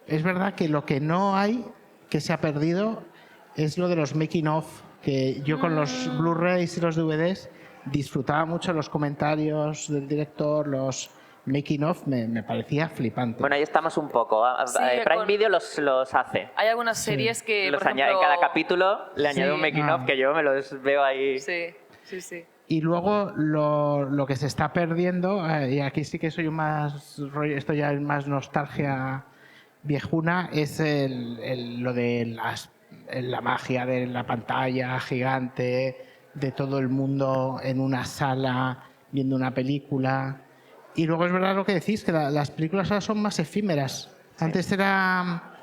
Es verdad que lo que no hay, que se ha perdido, es lo de los making of, que yo con los Blu-rays y los DVDs disfrutaba mucho los comentarios del director, los making of, me parecía flipante. Bueno, ahí estamos un poco. Sí, Prime Video los hace. Hay algunas series que, Los por ejemplo... añade, en cada capítulo le añade un making of que yo me los veo ahí. Sí. Y luego lo que se está perdiendo, y aquí sí que soy más rollo, esto ya es más nostalgia viejuna, es lo de la magia de la pantalla gigante, de todo el mundo en una sala viendo una película. Y luego es verdad lo que decís, que las películas ahora son más efímeras. Antes era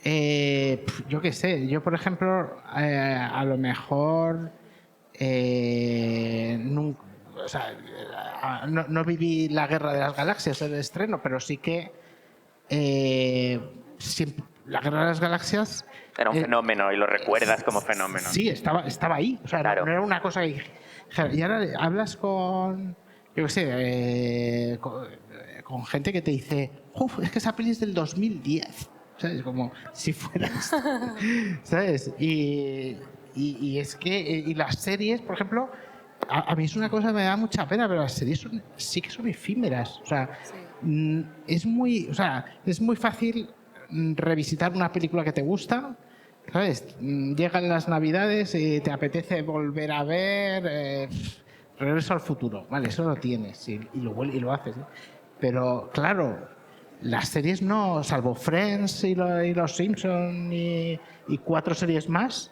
Yo qué sé, yo por ejemplo, a lo mejor o sea, no viví la Guerra de las Galaxias, el estreno, pero sí que la Guerra de las Galaxias... Era un fenómeno y lo recuerdas como fenómeno. Sí, estaba ahí. O sea, Claro. no era una cosa que... Y ahora hablas con, yo qué sé, con gente que te dice, "Uf, es que esa peli es del 2010". ¿Sabes? Como si fueras... ¿Sabes? Y es que... Y las series, por ejemplo, a mí es una cosa que me da mucha pena, pero las series sí que son efímeras. O sea, es muy fácil revisitar una película que te gusta, ¿sabes? Llegan las Navidades y te apetece volver a ver Regreso al Futuro. Vale, eso lo tienes y lo haces. Pero, claro, las series no, salvo Friends y los Simpsons y 4 series más,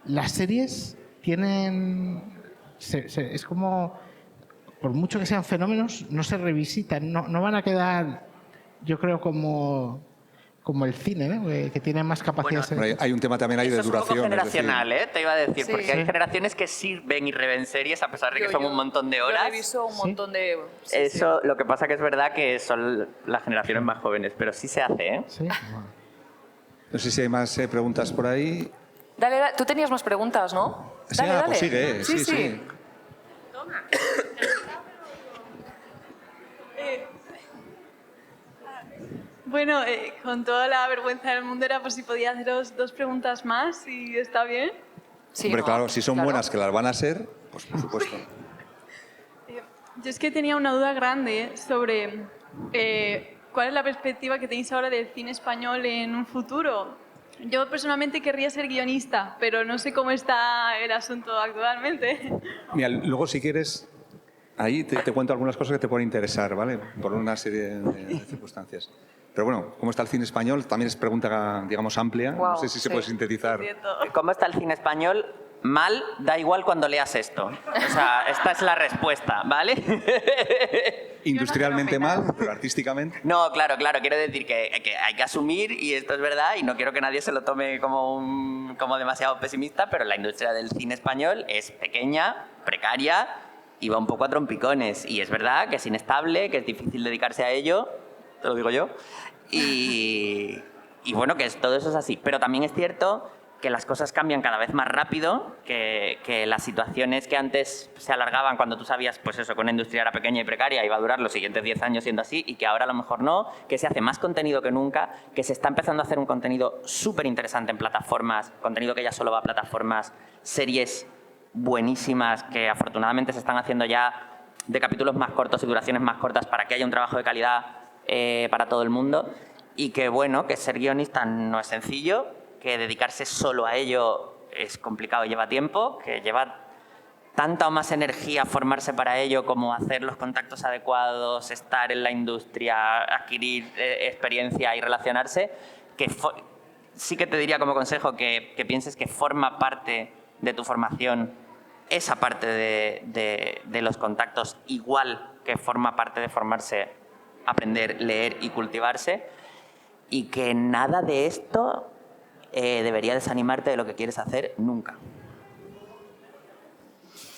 las series tienen... es como, por mucho que sean fenómenos, no se revisitan, no van a quedar, yo creo, como el cine, ¿no? Que tiene más capacidad. Bueno, hay un tema también ahí de Eso duración. es un poco generacional, te iba a decir, Sí. porque hay generaciones que sí ven y reven series a pesar de que son un montón de horas. Yo reviso un montón de... sí, Eso, lo que pasa que es verdad que son las generaciones más jóvenes, pero sí se hace, ¿eh? Sí, bueno. No sé si hay más preguntas por ahí. Dale, tú tenías más preguntas, ¿no? Sí, Dale, dale. pues sigue. Sí. Bueno, con toda la vergüenza del mundo era por si podía haceros 2 preguntas más, si está bien. Sí, Hombre, ¿no? claro, si son Claro. buenas, que las van a ser, pues por supuesto. Yo es que tenía una duda grande sobre cuál es la perspectiva que tenéis ahora del cine español en un futuro. Yo personalmente querría ser guionista, pero no sé cómo está el asunto actualmente. Mira, luego si quieres, ahí te cuento algunas cosas que te pueden interesar, ¿vale? Por una serie de circunstancias. Pero bueno, ¿cómo está el cine español? También es pregunta, digamos, amplia. No Guau, sé si se sí. puede sintetizar. ¿Cómo está el cine español? Mal, da igual cuando leas esto. O sea, esta es la respuesta, ¿vale? Industrialmente mal, pero artísticamente. No, claro, quiero decir que hay que asumir, y esto es verdad, y no quiero que nadie se lo tome como demasiado pesimista, pero la industria del cine español es pequeña, precaria, y va un poco a trompicones. Y es verdad que es inestable, que es difícil dedicarse a ello, te lo digo yo, y bueno, que todo eso es así. Pero también es cierto que las cosas cambian cada vez más rápido, que las situaciones que antes se alargaban cuando tú sabías, pues eso, que una industria era pequeña y precaria, iba a durar los siguientes 10 años siendo así, y que ahora a lo mejor no, que se hace más contenido que nunca, que se está empezando a hacer un contenido súper interesante en plataformas, contenido que ya solo va a plataformas, series buenísimas que afortunadamente se están haciendo ya de capítulos más cortos y duraciones más cortas para que haya un trabajo de calidad para todo el mundo, y que bueno, que ser guionista no es sencillo, que dedicarse solo a ello es complicado y lleva tiempo, que lleva tanta o más energía formarse para ello como hacer los contactos adecuados, estar en la industria, adquirir experiencia y relacionarse, que sí que te diría como consejo que pienses que forma parte de tu formación esa parte de los contactos, igual que forma parte de formarse, aprender, leer y cultivarse, y que nada de esto debería desanimarte de lo que quieres hacer nunca.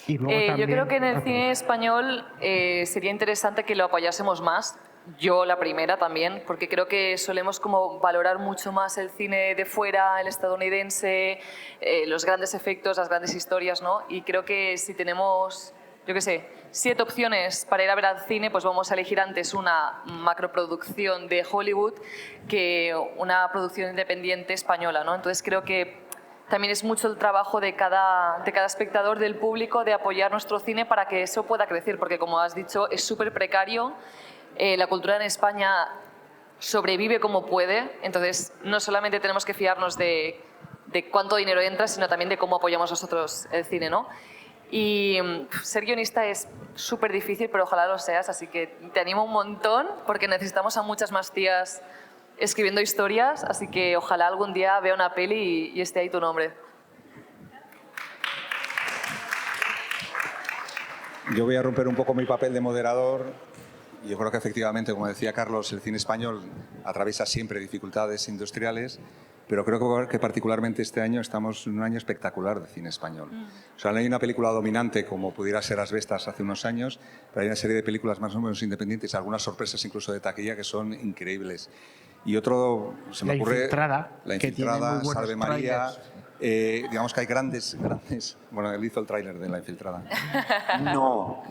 Y luego Yo también- creo que en el cine español sería interesante que lo apoyásemos más. Yo la primera también, porque creo que solemos como valorar mucho más el cine de fuera, el estadounidense, los grandes efectos, las grandes historias, ¿no? Y creo que si tenemos, yo qué sé, 7 opciones para ir a ver al cine, pues vamos a elegir antes una macroproducción de Hollywood que una producción independiente española, ¿no? Entonces creo que también es mucho el trabajo de cada espectador, del público, de apoyar nuestro cine para que eso pueda crecer, porque como has dicho, es súper precario. La cultura en España sobrevive como puede, entonces no solamente tenemos que fiarnos de cuánto dinero entra, sino también de cómo apoyamos nosotros el cine, ¿no? Y ser guionista es súper difícil, pero ojalá lo seas, así que te animo un montón, porque necesitamos a muchas más tías escribiendo historias, así que ojalá algún día vea una peli y esté ahí tu nombre. Yo voy a romper un poco mi papel de moderador. Yo creo que efectivamente, como decía Carlos, el cine español atraviesa siempre dificultades industriales pero creo que particularmente este año estamos en un año espectacular de cine español. O sea, no hay una película dominante como pudiera ser Asbestas hace unos años, pero hay una serie de películas más o menos independientes, algunas sorpresas incluso de taquilla que son increíbles. Y otro, se me ocurre... La Infiltrada, Salve María... digamos que hay grandes... Bueno, él hizo el tráiler de La Infiltrada. No.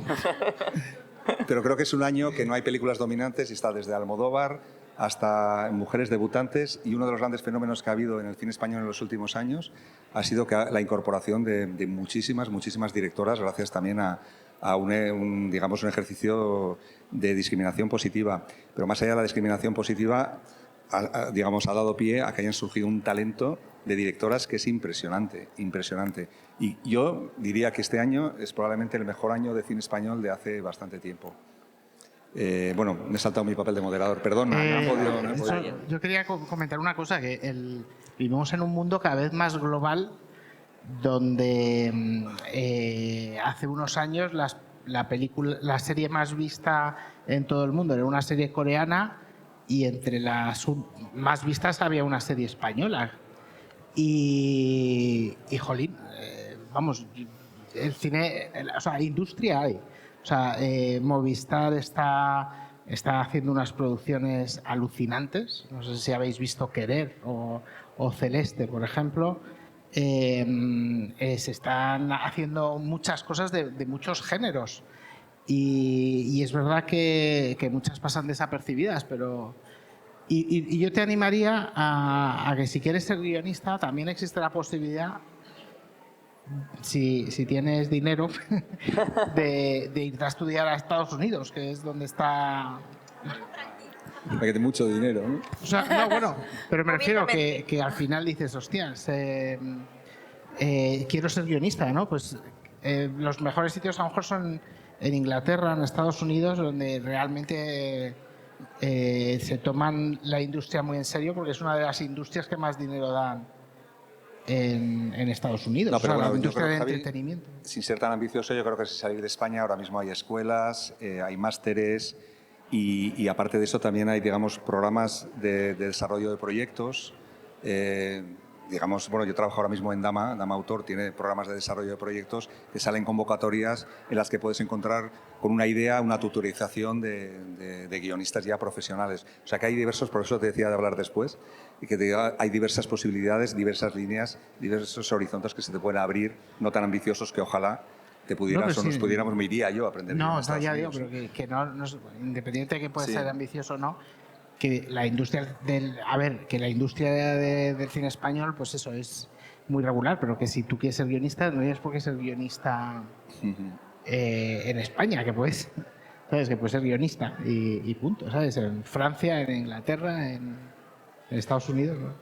Pero creo que es un año que no hay películas dominantes y está desde Almodóvar hasta Mujeres debutantes, y uno de los grandes fenómenos que ha habido en el cine español en los últimos años ha sido la incorporación de muchísimas directoras, gracias también a un ejercicio de discriminación positiva. Pero más allá de la discriminación positiva, ha dado pie a que hayan surgido un talento de directoras que es impresionante. Y yo diría que este año es probablemente el mejor año de cine español de hace bastante tiempo. Bueno, me he saltado mi papel de moderador, perdón, no he podido. Yo quería comentar una cosa, que vivimos en un mundo cada vez más global, donde hace unos años la serie más vista en todo el mundo era una serie coreana, y entre las más vistas había una serie española. Y jolín, vamos, el cine, o sea, industria hay. O sea, Movistar está haciendo unas producciones alucinantes. No sé si habéis visto Querer o Celeste, por ejemplo. Se están haciendo muchas cosas de muchos géneros. Y es verdad que muchas pasan desapercibidas, pero... Y yo te animaría a que si quieres ser guionista, también existe la posibilidad, si tienes dinero, de irte a estudiar a Estados Unidos, que es donde está... Que tiene mucho dinero, ¿no? O sea, no, bueno, pero me refiero que al final dices, hostias, quiero ser guionista, ¿no? Pues los mejores sitios a lo mejor son en Inglaterra, en Estados Unidos, donde realmente se toman la industria muy en serio, porque es una de las industrias que más dinero dan en Estados Unidos, no, pero o sea, bueno, la industria de Javi, entretenimiento. Sin ser tan ambicioso, yo creo que sin salir de España ahora mismo hay escuelas, hay másteres y aparte de eso también hay, digamos, programas de desarrollo de proyectos. Digamos, bueno, yo trabajo ahora mismo en Dama Autor, tiene programas de desarrollo de proyectos que salen convocatorias en las que puedes encontrar con una idea una tutorización de guionistas ya profesionales. O sea que hay diversos, por eso te decía de hablar después, y que hay diversas posibilidades, diversas líneas, diversos horizontes que se te pueden abrir, no tan ambiciosos que ojalá te pudieras nos pudiéramos, me iría yo a aprender. No, ya digo, pero que no, independiente de que puede ser ambicioso o no, que la industria del cine español, pues eso es muy regular, pero que si tú quieres ser guionista, no tienes por qué ser guionista en España, que puedes, ¿sabes? Que puedes ser guionista y punto, ¿sabes? En Francia, en Inglaterra, en Estados Unidos, ¿no?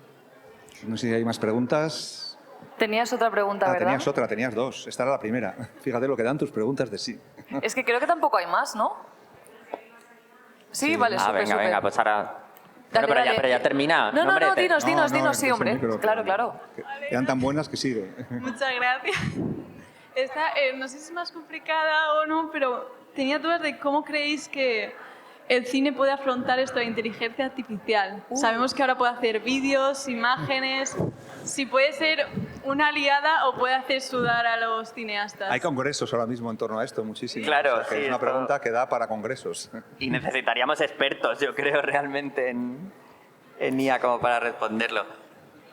No sé si hay más preguntas. Tenías otra pregunta, ¿verdad? Tenías dos. Esta era la primera. Fíjate lo que dan tus preguntas de sí. Es que creo que tampoco hay más, ¿no? Sí, vale, súper, venga, pues ahora... Dale, bueno, pero ya termina. No, dinos, sí, hombre. Claro. Eran tan buenas que sigue. Muchas gracias. Esta, no sé si es más complicada o no, pero tenía dudas de cómo creéis que el cine puede afrontar esto de inteligencia artificial. Sabemos que ahora puede hacer vídeos, imágenes, si puede ser una aliada o puede hacer sudar a los cineastas. Hay congresos ahora mismo en torno a esto, muchísimos. Claro, o sea, que es una pregunta que da para congresos. Y necesitaríamos expertos, yo creo, realmente en IA como para responderlo.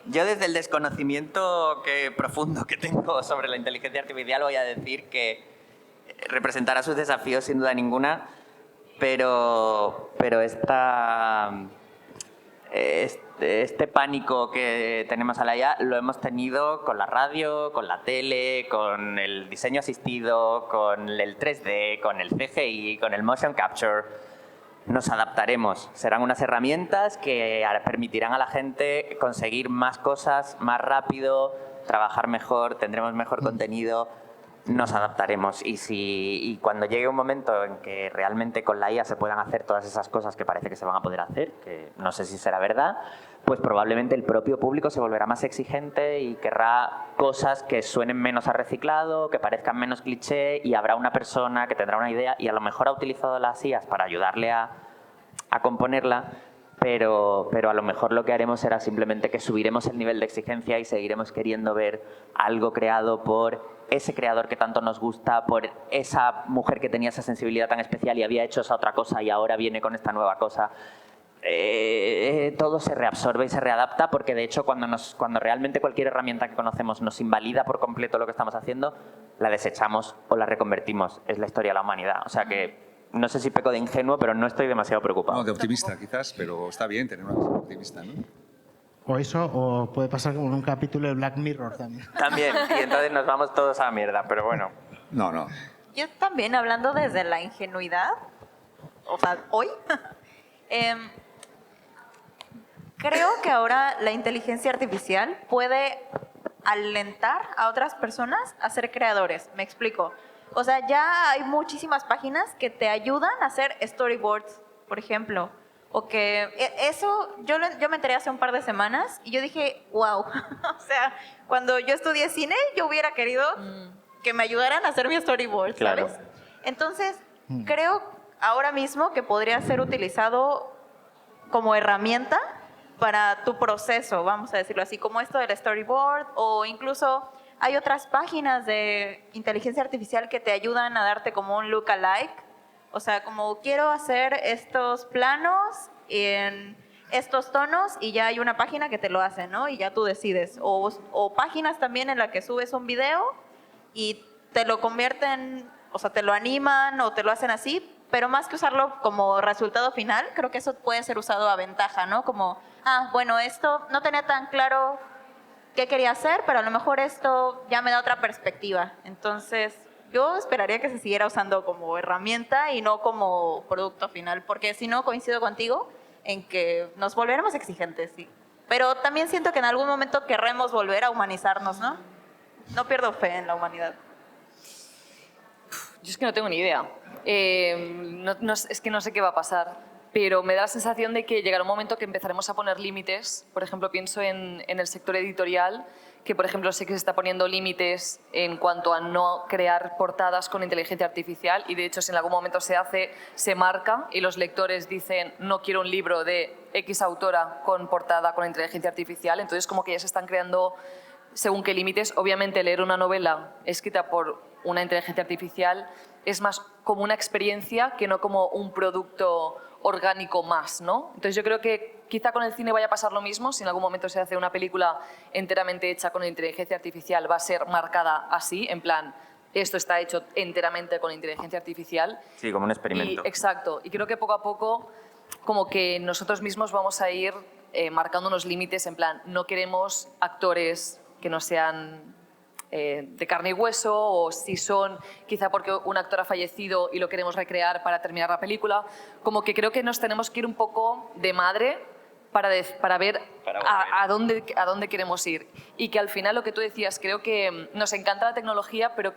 Yo desde el desconocimiento profundo que tengo sobre la inteligencia artificial voy a decir que representará sus desafíos sin duda ninguna, pero este pánico que tenemos a la IA lo hemos tenido con la radio, con la tele, con el diseño asistido, con el 3D, con el CGI, con el motion capture. Nos adaptaremos. Serán unas herramientas que permitirán a la gente conseguir más cosas más rápido, trabajar mejor, tendremos mejor contenido. Nos adaptaremos y cuando llegue un momento en que realmente con la IA se puedan hacer todas esas cosas que parece que se van a poder hacer, que no sé si será verdad, pues probablemente el propio público se volverá más exigente y querrá cosas que suenen menos a reciclado, que parezcan menos cliché, y habrá una persona que tendrá una idea y a lo mejor ha utilizado las IAs para ayudarle a componerla, pero a lo mejor lo que haremos será simplemente que subiremos el nivel de exigencia y seguiremos queriendo ver algo creado por ese creador que tanto nos gusta, por esa mujer que tenía esa sensibilidad tan especial y había hecho esa otra cosa y ahora viene con esta nueva cosa. Todo se reabsorbe y se readapta, porque de hecho cuando realmente cualquier herramienta que conocemos nos invalida por completo lo que estamos haciendo, la desechamos o la reconvertimos. Es la historia de la humanidad. O sea que no sé si peco de ingenuo, pero no estoy demasiado preocupado. No, de optimista quizás, pero está bien tener una visión optimista, ¿no? O eso, o puede pasar como en un capítulo de Black Mirror también. También, y entonces nos vamos todos a la mierda, pero bueno. No. Yo también, hablando desde la ingenuidad, o sea, hoy, creo que ahora la inteligencia artificial puede alentar a otras personas a ser creadores. Me explico. O sea, ya hay muchísimas páginas que te ayudan a hacer storyboards, por ejemplo. O que eso, yo me enteré hace un par de semanas y yo dije, wow. O sea, cuando yo estudié cine, yo hubiera querido que me ayudaran a hacer mi storyboard, ¿sabes? Claro. Entonces, creo ahora mismo que podría ser utilizado como herramienta para tu proceso, vamos a decirlo así, como esto del storyboard, o incluso hay otras páginas de inteligencia artificial que te ayudan a darte como un look-alike. O sea, como quiero hacer estos planos en estos tonos y ya hay una página que te lo hace, ¿no? Y ya tú decides. O páginas también en las que subes un video y te lo convierten, o sea, te lo animan o te lo hacen así, pero más que usarlo como resultado final, creo que eso puede ser usado a ventaja, ¿no? Como, bueno, esto no tenía tan claro qué quería hacer, pero a lo mejor esto ya me da otra perspectiva. Entonces, yo esperaría que se siguiera usando como herramienta y no como producto final, porque si no, coincido contigo en que nos volveremos exigentes, sí. Pero también siento que en algún momento querremos volver a humanizarnos, ¿no? No pierdo fe en la humanidad. Yo es que no tengo ni idea. Es que no sé qué va a pasar, pero me da la sensación de que llegará un momento que empezaremos a poner límites. Por ejemplo, pienso en el sector editorial, que por ejemplo sé que se está poniendo límites en cuanto a no crear portadas con inteligencia artificial, y de hecho si en algún momento se hace, se marca y los lectores dicen no quiero un libro de X autora con portada con inteligencia artificial. Entonces como que ya se están creando según qué límites. Obviamente leer una novela escrita por una inteligencia artificial es más como una experiencia que no como un producto orgánico más, ¿no? Entonces yo creo que quizá con el cine vaya a pasar lo mismo. Si en algún momento se hace una película enteramente hecha con inteligencia artificial, va a ser marcada así, en plan, esto está hecho enteramente con inteligencia artificial. Sí, como un experimento. Exacto. Y creo que poco a poco como que nosotros mismos vamos a ir marcando unos límites, en plan, no queremos actores que no sean de carne y hueso, o si son quizá porque un actor ha fallecido y lo queremos recrear para terminar la película. Como que creo que nos tenemos que ir un poco de madre para ver a dónde queremos ir. Y que al final lo que tú decías, creo que nos encanta la tecnología, pero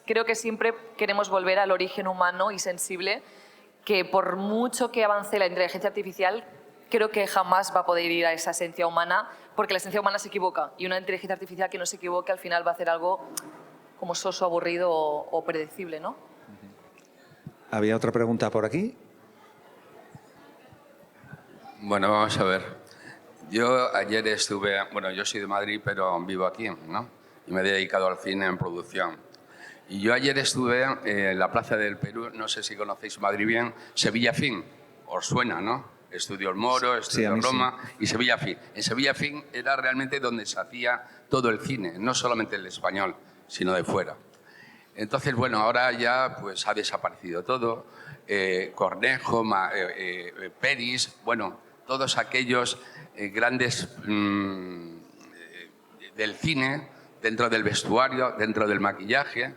creo que siempre queremos volver al origen humano y sensible, que por mucho que avance la inteligencia artificial, creo que jamás va a poder ir a esa esencia humana, porque la esencia humana se equivoca, y una inteligencia artificial que no se equivoque al final va a hacer algo como soso, aburrido o predecible, ¿no? ¿Había otra pregunta por aquí? Bueno, vamos a ver. Yo ayer estuve, yo soy de Madrid, pero vivo aquí, ¿no? Y me he dedicado al cine en producción. Y yo ayer estuve en la Plaza del Perú, no sé si conocéis Madrid bien, Sevilla Film, os suena, ¿no? Estudio El Moro, estudio Roma y Sevilla Film. En Sevilla Film era realmente donde se hacía todo el cine, no solamente el español, sino de fuera. Entonces, ahora ya pues ha desaparecido todo. Cornejo, Peris, todos aquellos grandes del cine, dentro del vestuario, dentro del maquillaje.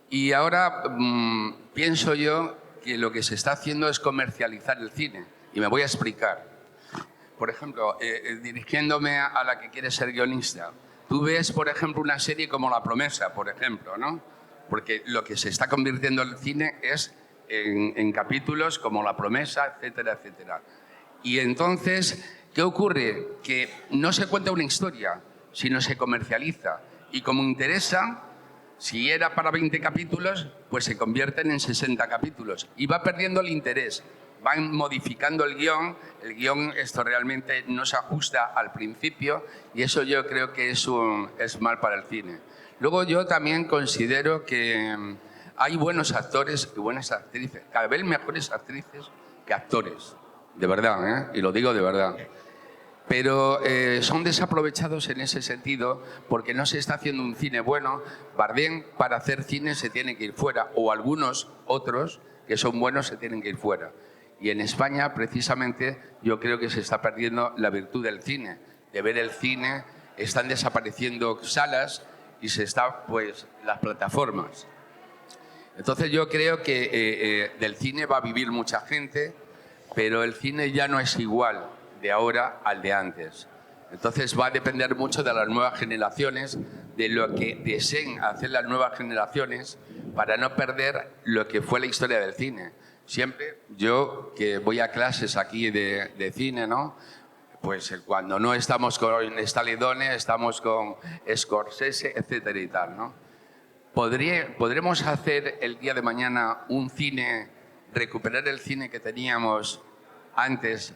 Y ahora pienso yo que lo que se está haciendo es comercializar el cine. Y me voy a explicar. Por ejemplo, dirigiéndome a la que quiere ser guionista, tú ves, por ejemplo, una serie como La Promesa, por ejemplo, ¿no? Porque lo que se está convirtiendo el cine es en capítulos como La Promesa, etcétera, etcétera. Y entonces, ¿qué ocurre? Que no se cuenta una historia, sino se comercializa. Y como interesa, si era para 20 capítulos, pues se convierten en 60 capítulos. Y va perdiendo el interés. van modificando el guión esto realmente no se ajusta al principio y eso yo creo que es mal para el cine. Luego yo también considero que hay buenos actores y buenas actrices, cada vez mejores actrices que actores, de verdad, y lo digo de verdad. Pero son desaprovechados en ese sentido porque no se está haciendo un cine bueno. Bardem, para hacer cine se tiene que ir fuera, o algunos otros que son buenos se tienen que ir fuera. Y en España, precisamente, yo creo que se está perdiendo la virtud del cine, de ver el cine, están desapareciendo salas y se está, pues, las plataformas. Entonces yo creo que del cine va a vivir mucha gente, pero el cine ya no es igual de ahora al de antes. Entonces va a depender mucho de las nuevas generaciones, de lo que deseen hacer las nuevas generaciones para no perder lo que fue la historia del cine. Siempre, yo que voy a clases aquí de cine, ¿no? Pues cuando no estamos con Stanley Donen, estamos con Scorsese, etcétera y tal, ¿no? ¿Podremos hacer el día de mañana un cine, recuperar el cine que teníamos antes?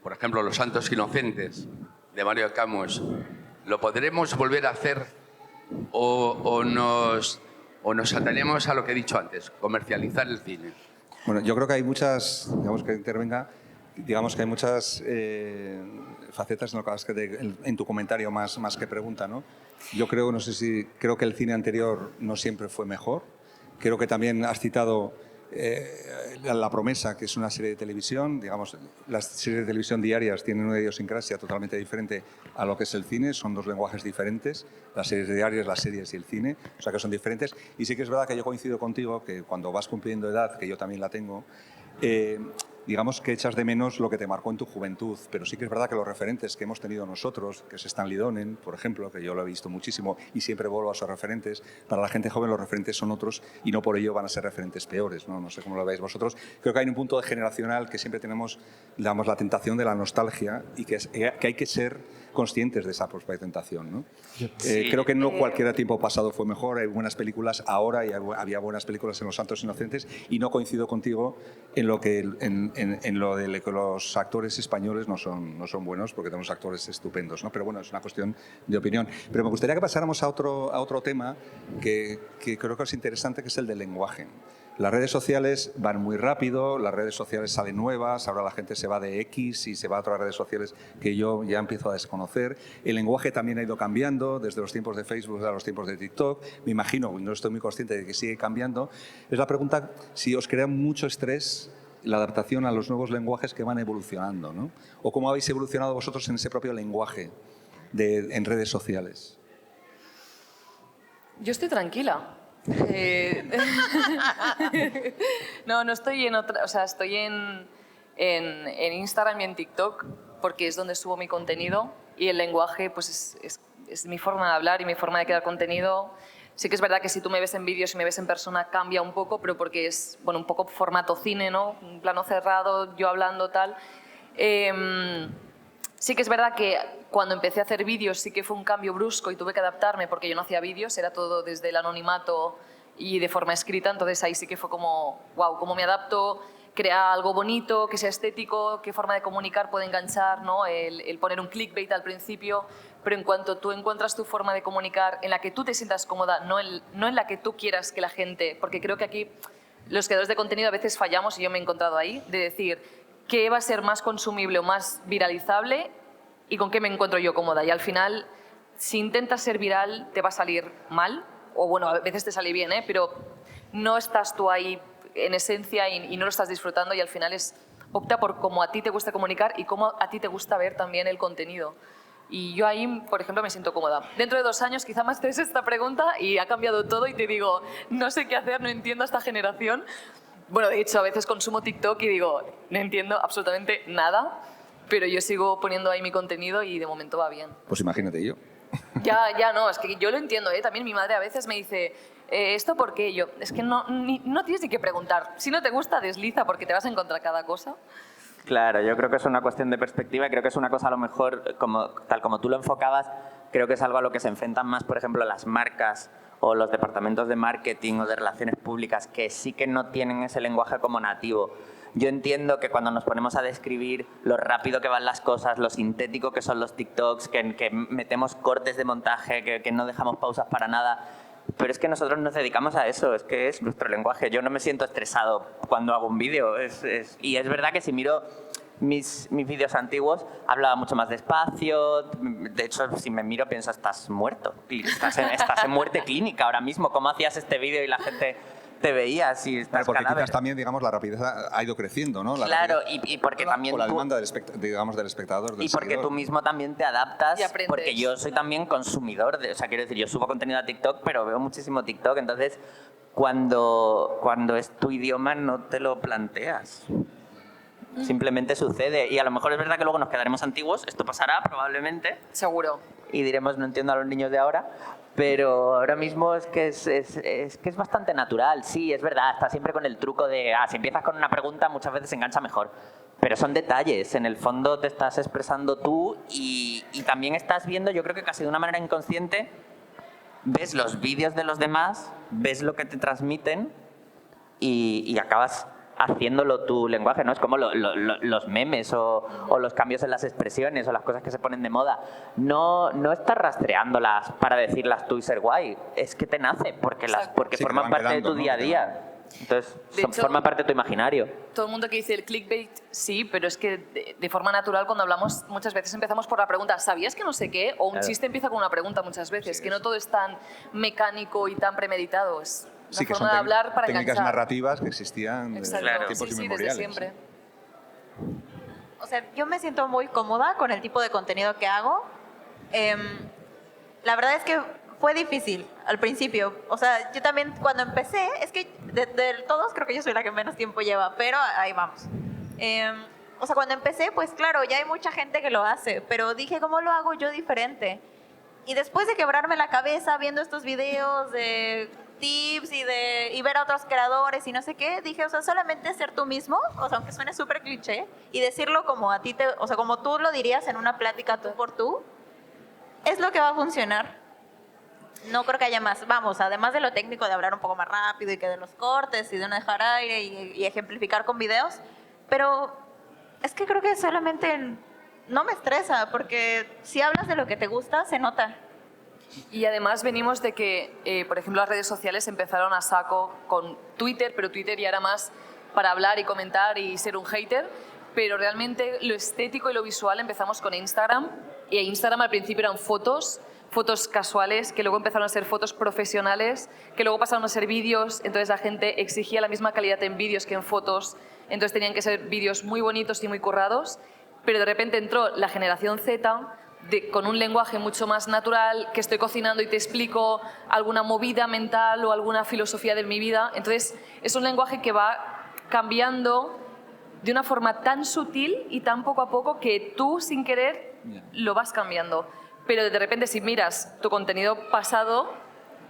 Por ejemplo, Los Santos Inocentes, de Mario Camus. ¿Lo podremos volver a hacer o nos atenemos a lo que he dicho antes, comercializar el cine? Bueno, yo creo que hay muchas, digamos que hay muchas facetas en lo que hablas en tu comentario más que pregunta, ¿no? Yo creo, creo que el cine anterior no siempre fue mejor. Creo que también has citado La Promesa, que es una serie de televisión. Digamos, las series de televisión diarias tienen una idiosincrasia totalmente diferente a lo que es el cine. Son dos lenguajes diferentes, las series diarias, las series y el cine. O sea que son diferentes. Y sí que es verdad que yo coincido contigo que cuando vas cumpliendo edad, que yo también la tengo, digamos que echas de menos lo que te marcó en tu juventud, pero sí que es verdad que los referentes que hemos tenido nosotros, que es Stanley Donen, por ejemplo, que yo lo he visto muchísimo y siempre vuelvo a esos referentes, para la gente joven los referentes son otros y no por ello van a ser referentes peores, ¿no? No sé cómo lo veis vosotros. Creo que hay un punto generacional que siempre tenemos, digamos, la tentación de la nostalgia y que hay que ser conscientes de esa propia tentación, ¿no? Creo que no cualquier tiempo pasado fue mejor, hay buenas películas ahora y había buenas películas en Los Santos Inocentes y no coincido contigo en lo que en lo de que los actores españoles no son buenos porque tenemos actores estupendos, ¿no? Pero bueno, es una cuestión de opinión. Pero me gustaría que pasáramos a otro tema que creo que es interesante, que es el del lenguaje. Las redes sociales van muy rápido, las redes sociales salen nuevas, ahora la gente se va de X y se va a otras redes sociales que yo ya empiezo a desconocer. El lenguaje también ha ido cambiando desde los tiempos de Facebook a los tiempos de TikTok. Me imagino, no estoy muy consciente de que sigue cambiando. Es la pregunta si os crea mucho estrés la adaptación a los nuevos lenguajes que van evolucionando, ¿no? O cómo habéis evolucionado vosotros en ese propio lenguaje en redes sociales. Yo estoy tranquila. No estoy en otra, o sea, estoy en Instagram y en TikTok porque es donde subo mi contenido y el lenguaje pues es mi forma de hablar y mi forma de crear contenido. Sí que es verdad que si tú me ves en vídeos y me ves en persona cambia un poco, pero porque es, bueno, un poco formato cine, ¿no? Un plano cerrado, yo hablando tal. Sí que es verdad que cuando empecé a hacer vídeos sí que fue un cambio brusco y tuve que adaptarme porque yo no hacía vídeos, era todo desde el anonimato y de forma escrita, entonces ahí sí que fue como, wow, ¿cómo me adapto? Crear algo bonito, que sea estético, qué forma de comunicar puede enganchar, ¿no? El poner un clickbait al principio, pero en cuanto tú encuentras tu forma de comunicar en la que tú te sientas cómoda, no en la que tú quieras que la gente, porque creo que aquí los creadores de contenido a veces fallamos y yo me he encontrado ahí, de decir qué va a ser más consumible o más viralizable y con qué me encuentro yo cómoda. Y al final, si intentas ser viral, te va a salir mal, o bueno, a veces te sale bien, pero no estás tú ahí en esencia y no lo estás disfrutando y al final opta por cómo a ti te gusta comunicar y cómo a ti te gusta ver también el contenido. Y yo ahí, por ejemplo, me siento cómoda. Dentro de 2 años quizá me haces esta pregunta y ha cambiado todo y te digo, no sé qué hacer, no entiendo a esta generación. Bueno, de hecho, a veces consumo TikTok y digo, no entiendo absolutamente nada, pero yo sigo poniendo ahí mi contenido y de momento va bien. Pues imagínate yo. Ya, no, es que yo lo entiendo, También mi madre a veces me dice, ¿esto por qué? Yo, es que no tienes ni que preguntar. Si no te gusta, desliza porque te vas a encontrar cada cosa. Claro, yo creo que es una cuestión de perspectiva y creo que es una cosa a lo mejor, tal como tú lo enfocabas, creo que es algo a lo que se enfrentan más, por ejemplo, las marcas o los departamentos de marketing o de relaciones públicas que sí que no tienen ese lenguaje como nativo. yo entiendo que cuando nos ponemos a describir lo rápido que van las cosas, lo sintético que son los TikToks, que metemos cortes de montaje, que no dejamos pausas para nada, pero es que nosotros nos dedicamos a eso, es que es nuestro lenguaje. Yo no me siento estresado cuando hago un vídeo. Y es verdad que si miro mis vídeos antiguos, hablaba mucho más despacio. De hecho, si me miro pienso, estás muerto. Estás en muerte clínica ahora mismo. ¿Cómo hacías este vídeo y la gente te veía si estás Claro, porque cadáver? quizás también, digamos, la rapidez ha ido creciendo, ¿no? La Claro, rapidez. y porque también O la tú- demanda del, digamos, del espectador, del y porque seguidor. tú mismo también te adaptas, Y aprendes. porque yo soy también consumidor, o sea, quiero decir, yo subo contenido a TikTok, pero veo muchísimo TikTok, entonces cuando es tu idioma no te lo planteas. Simplemente sucede. Y a lo mejor es verdad que luego nos quedaremos antiguos, esto pasará probablemente, Seguro. y diremos, no entiendo a los niños de ahora, pero ahora mismo es que es bastante natural. Sí, es verdad, está siempre con el truco de, si empiezas con una pregunta muchas veces se engancha mejor. Pero son detalles, en el fondo te estás expresando tú y también estás viendo, yo creo que casi de una manera inconsciente, ves los vídeos de los demás, ves lo que te transmiten y acabas haciéndolo tu lenguaje, ¿no? Es como los memes o los cambios en las expresiones o las cosas que se ponen de moda. No estás rastreándolas para decirlas tú y ser guay, es que te nace, porque Exacto. Sí, que forman te van parte quedando, de tu ¿no? día a Que te día. Entonces, De hecho- forman parte de tu imaginario. Todo el mundo que dice el clickbait, sí, pero es que de forma natural cuando hablamos muchas veces empezamos por la pregunta, ¿sabías que no sé qué? O un Claro. chiste empieza con una pregunta muchas veces, Sí, que no eso. todo es tan mecánico y tan premeditado, es una Sí, que son forma de hablar para técnicas enganchar. narrativas que existían desde Exacto, Claro. tiempos sí, sí, desde inmemoriales. siempre. O sea, yo me siento muy cómoda con el tipo de contenido que hago. La verdad es que fue difícil al principio. O sea, yo también cuando empecé, es que de todos creo que yo soy la que menos tiempo lleva, pero ahí vamos. O sea, cuando empecé, pues claro, ya hay mucha gente que lo hace, pero dije, ¿cómo lo hago yo diferente? Y después de quebrarme la cabeza viendo estos videos de tips y ver a otros creadores y no sé qué, dije, o sea, solamente ser tú mismo, o sea, aunque suene súper cliché, y decirlo como a ti o sea, como tú lo dirías en una plática tú por tú, es lo que va a funcionar. No creo que haya más. Vamos, además de lo técnico de hablar un poco más rápido y que de los cortes y de no dejar aire y ejemplificar con videos, pero es que creo que solamente no me estresa, porque si hablas de lo que te gusta, se nota. Y además venimos de que, por ejemplo, las redes sociales empezaron a saco con Twitter, pero Twitter ya era más para hablar y comentar y ser un hater, pero realmente lo estético y lo visual empezamos con Instagram, y Instagram al principio eran fotos casuales, que luego empezaron a ser fotos profesionales, que luego pasaron a ser vídeos, entonces la gente exigía la misma calidad en vídeos que en fotos, entonces tenían que ser vídeos muy bonitos y muy currados, pero de repente entró la generación Z con un lenguaje mucho más natural, que estoy cocinando y te explico alguna movida mental o alguna filosofía de mi vida, entonces es un lenguaje que va cambiando de una forma tan sutil y tan poco a poco que tú sin querer lo vas cambiando. Pero de repente si miras tu contenido pasado,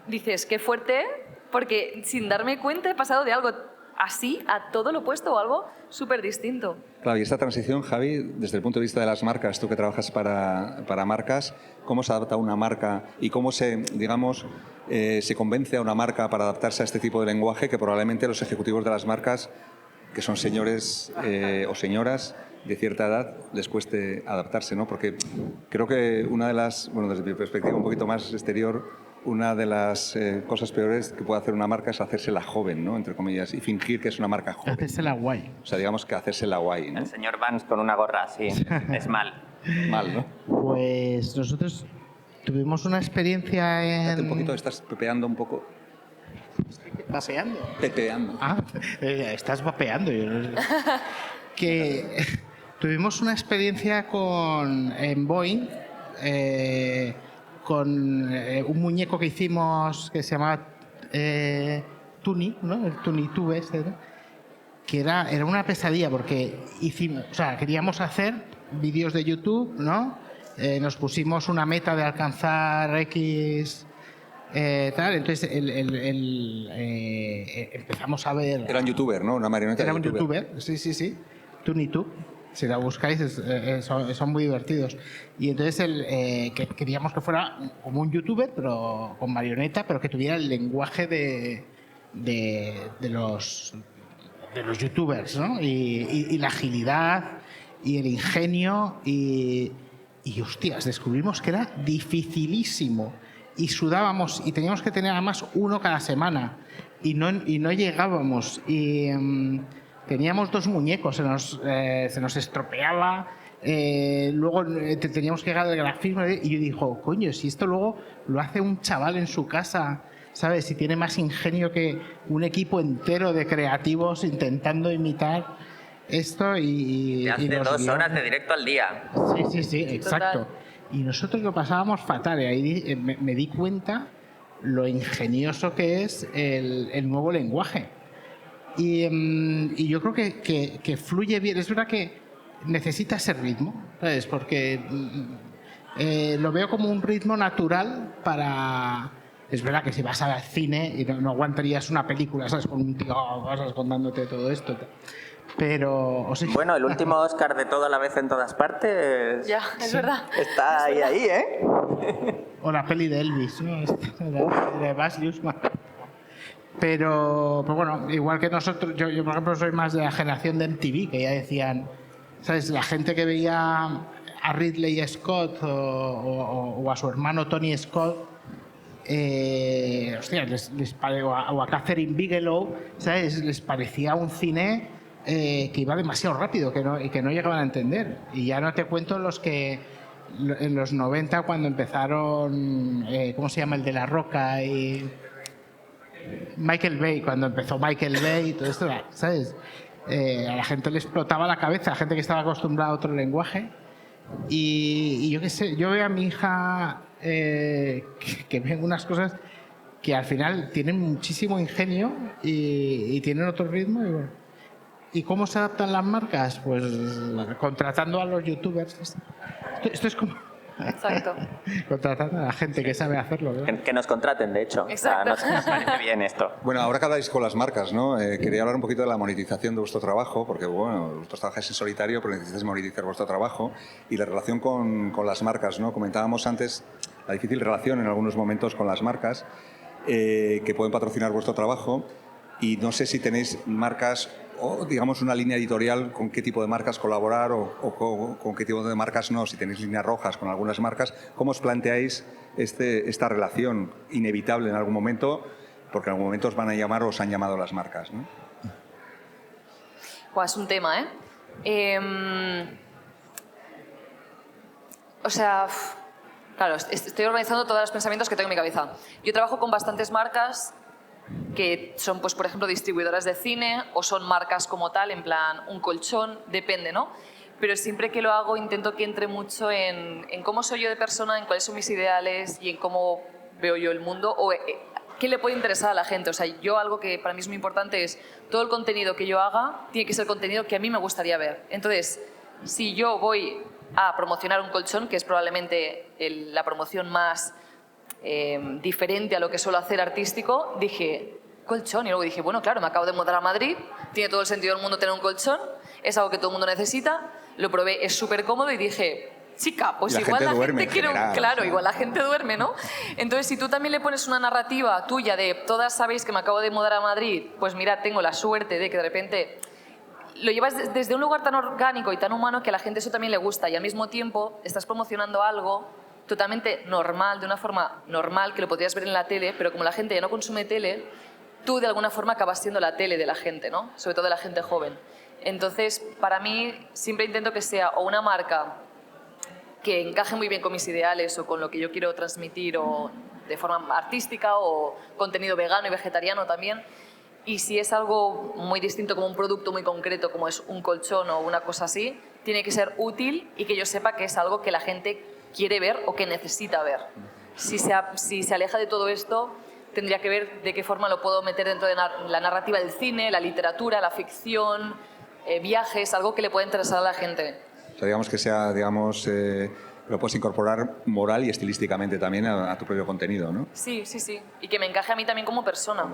dices, qué fuerte, porque sin darme cuenta he pasado de algo así a todo lo opuesto o algo súper distinto. Claro, y esta transición, Javi, desde el punto de vista de las marcas, tú que trabajas para marcas, ¿cómo se adapta una marca y cómo se convence a una marca para adaptarse a este tipo de lenguaje que probablemente los ejecutivos de las marcas, que son señores o señoras de cierta edad, les cueste adaptarse, ¿no? Porque creo que una de las, bueno, desde mi perspectiva un poquito más exterior, una de las cosas peores que puede hacer una marca es hacérsela joven, ¿no? Entre comillas, y fingir que es una marca joven. Hacérsela guay. O sea, digamos que hacérsela guay, ¿no? El señor Vance con una gorra así, es mal. Mal, ¿no? Pues nosotros tuvimos una experiencia Espérate en... un poquito, estás pepeando un poco. ¿Vapeando? Pepeando. Ah, estás vapeando. Que tuvimos una experiencia en Boeing con un muñeco que hicimos que se llamaba Tuni, ¿no? El Tunitube este, ¿no? Que era una pesadilla porque queríamos hacer vídeos de YouTube, ¿no? Nos pusimos una meta de alcanzar X tal, entonces empezamos a ver... Era un youtuber, ¿no? Una marioneta Era de un youtuber, sí. Tunitube. Si la buscáis, son muy divertidos. Y entonces queríamos que fuera como un youtuber, pero con marioneta, pero que tuviera el lenguaje de los youtubers, ¿no? Y la agilidad y el ingenio y hostias, descubrimos que era dificilísimo y sudábamos y teníamos que tener además uno cada semana y no llegábamos y teníamos 2 muñecos, se nos estropeaba, luego teníamos que llegar al grafismo y yo digo, coño, si esto luego lo hace un chaval en su casa, ¿sabes? Si tiene más ingenio que un equipo entero de creativos intentando imitar esto y hace 2 horas de directo al día. Sí, exacto. Total. Y nosotros lo pasábamos fatal y ahí me di cuenta lo ingenioso que es el nuevo lenguaje. Y yo creo que fluye bien. Es verdad que necesita ese ritmo, ¿sabes? Porque lo veo como un ritmo natural para... Es verdad que si vas al cine y no aguantarías una película, ¿sabes? Con un tío, ¿sabes? Contándote todo esto. Pero... O sea, Bueno, el último Oscar de Todo a la vez en todas partes... Ya, es verdad. Está ahí, ¿eh? O la peli de Elvis, ¿no? De Baz Luhrmann. Pero bueno, igual que nosotros, yo por ejemplo soy más de la generación de MTV, que ya decían, ¿sabes? La gente que veía a Ridley Scott o a su hermano Tony Scott, hostia, o a Catherine Bigelow, ¿sabes? Les parecía un cine que iba demasiado rápido y que no llegaban a entender. Y ya no te cuento los que en los 90 cuando empezaron, ¿cómo se llama? El de La Roca y Michael Bay, cuando empezó Michael Bay y todo esto, ¿sabes? A la gente le explotaba la cabeza, a la gente que estaba acostumbrada a otro lenguaje. Y yo qué sé, yo veo a mi hija que ve unas cosas que al final tienen muchísimo ingenio y tienen otro ritmo. Y bueno. ¿Y cómo se adaptan las marcas? Pues contratando a los youtubers. Esto es como... Exacto. Contratando a la gente que sabe hacerlo, ¿no? Que nos contraten, de hecho. Exacto. O sea, nos parece bien esto. Bueno, ahora que habláis con las marcas, ¿no? Quería hablar un poquito de la monetización de vuestro trabajo, porque bueno, vosotros trabajáis en solitario, pero necesitáis monetizar vuestro trabajo y la relación con las marcas, ¿no? Comentábamos antes la difícil relación en algunos momentos con las marcas que pueden patrocinar vuestro trabajo y no sé si tenéis marcas o digamos una línea editorial con qué tipo de marcas colaborar o con qué tipo de marcas no, si tenéis líneas rojas con algunas marcas, ¿cómo os planteáis esta relación inevitable en algún momento? Porque en algún momento os van a llamar o os han llamado las marcas, ¿no? Pues es un tema, o sea, claro, estoy organizando todos los pensamientos que tengo en mi cabeza. Yo trabajo con bastantes marcas que son, pues, por ejemplo, distribuidoras de cine o son marcas como tal, en plan un colchón, depende, ¿no? Pero siempre que lo hago intento que entre mucho en cómo soy yo de persona, en cuáles son mis ideales y en cómo veo yo el mundo o qué le puede interesar a la gente. O sea, yo algo que para mí es muy importante es todo el contenido que yo haga tiene que ser contenido que a mí me gustaría ver. Entonces, si yo voy a promocionar un colchón, que es probablemente la promoción más diferente a lo que suelo hacer artístico, dije, colchón. Y luego dije, bueno, claro, me acabo de mudar a Madrid, tiene todo el sentido del mundo tener un colchón, es algo que todo el mundo necesita, lo probé, es súper cómodo y dije, chica, pues igual la gente quiere un... Claro, igual la gente duerme, ¿no? Entonces, si tú también le pones una narrativa tuya de todas sabéis que me acabo de mudar a Madrid, pues mira, tengo la suerte de que de repente lo llevas desde un lugar tan orgánico y tan humano que a la gente eso también le gusta y al mismo tiempo estás promocionando algo totalmente normal, de una forma normal que lo podrías ver en la tele, pero como la gente ya no consume tele, tú de alguna forma acabas siendo la tele de la gente, ¿no? Sobre todo de la gente joven. Entonces, para mí, siempre intento que sea o una marca que encaje muy bien con mis ideales o con lo que yo quiero transmitir o de forma artística o contenido vegano y vegetariano también. Y si es algo muy distinto como un producto muy concreto como es un colchón o una cosa así, tiene que ser útil y que yo sepa que es algo que la gente quiere ver o que necesita ver. Si se aleja de todo esto, tendría que ver de qué forma lo puedo meter dentro de la narrativa del cine, la literatura, la ficción, viajes, algo que le pueda interesar a la gente. O sea, digamos que sea, digamos, lo puedes incorporar moral y estilísticamente también a tu propio contenido, ¿no? Sí, sí, sí. Y que me encaje a mí también como persona.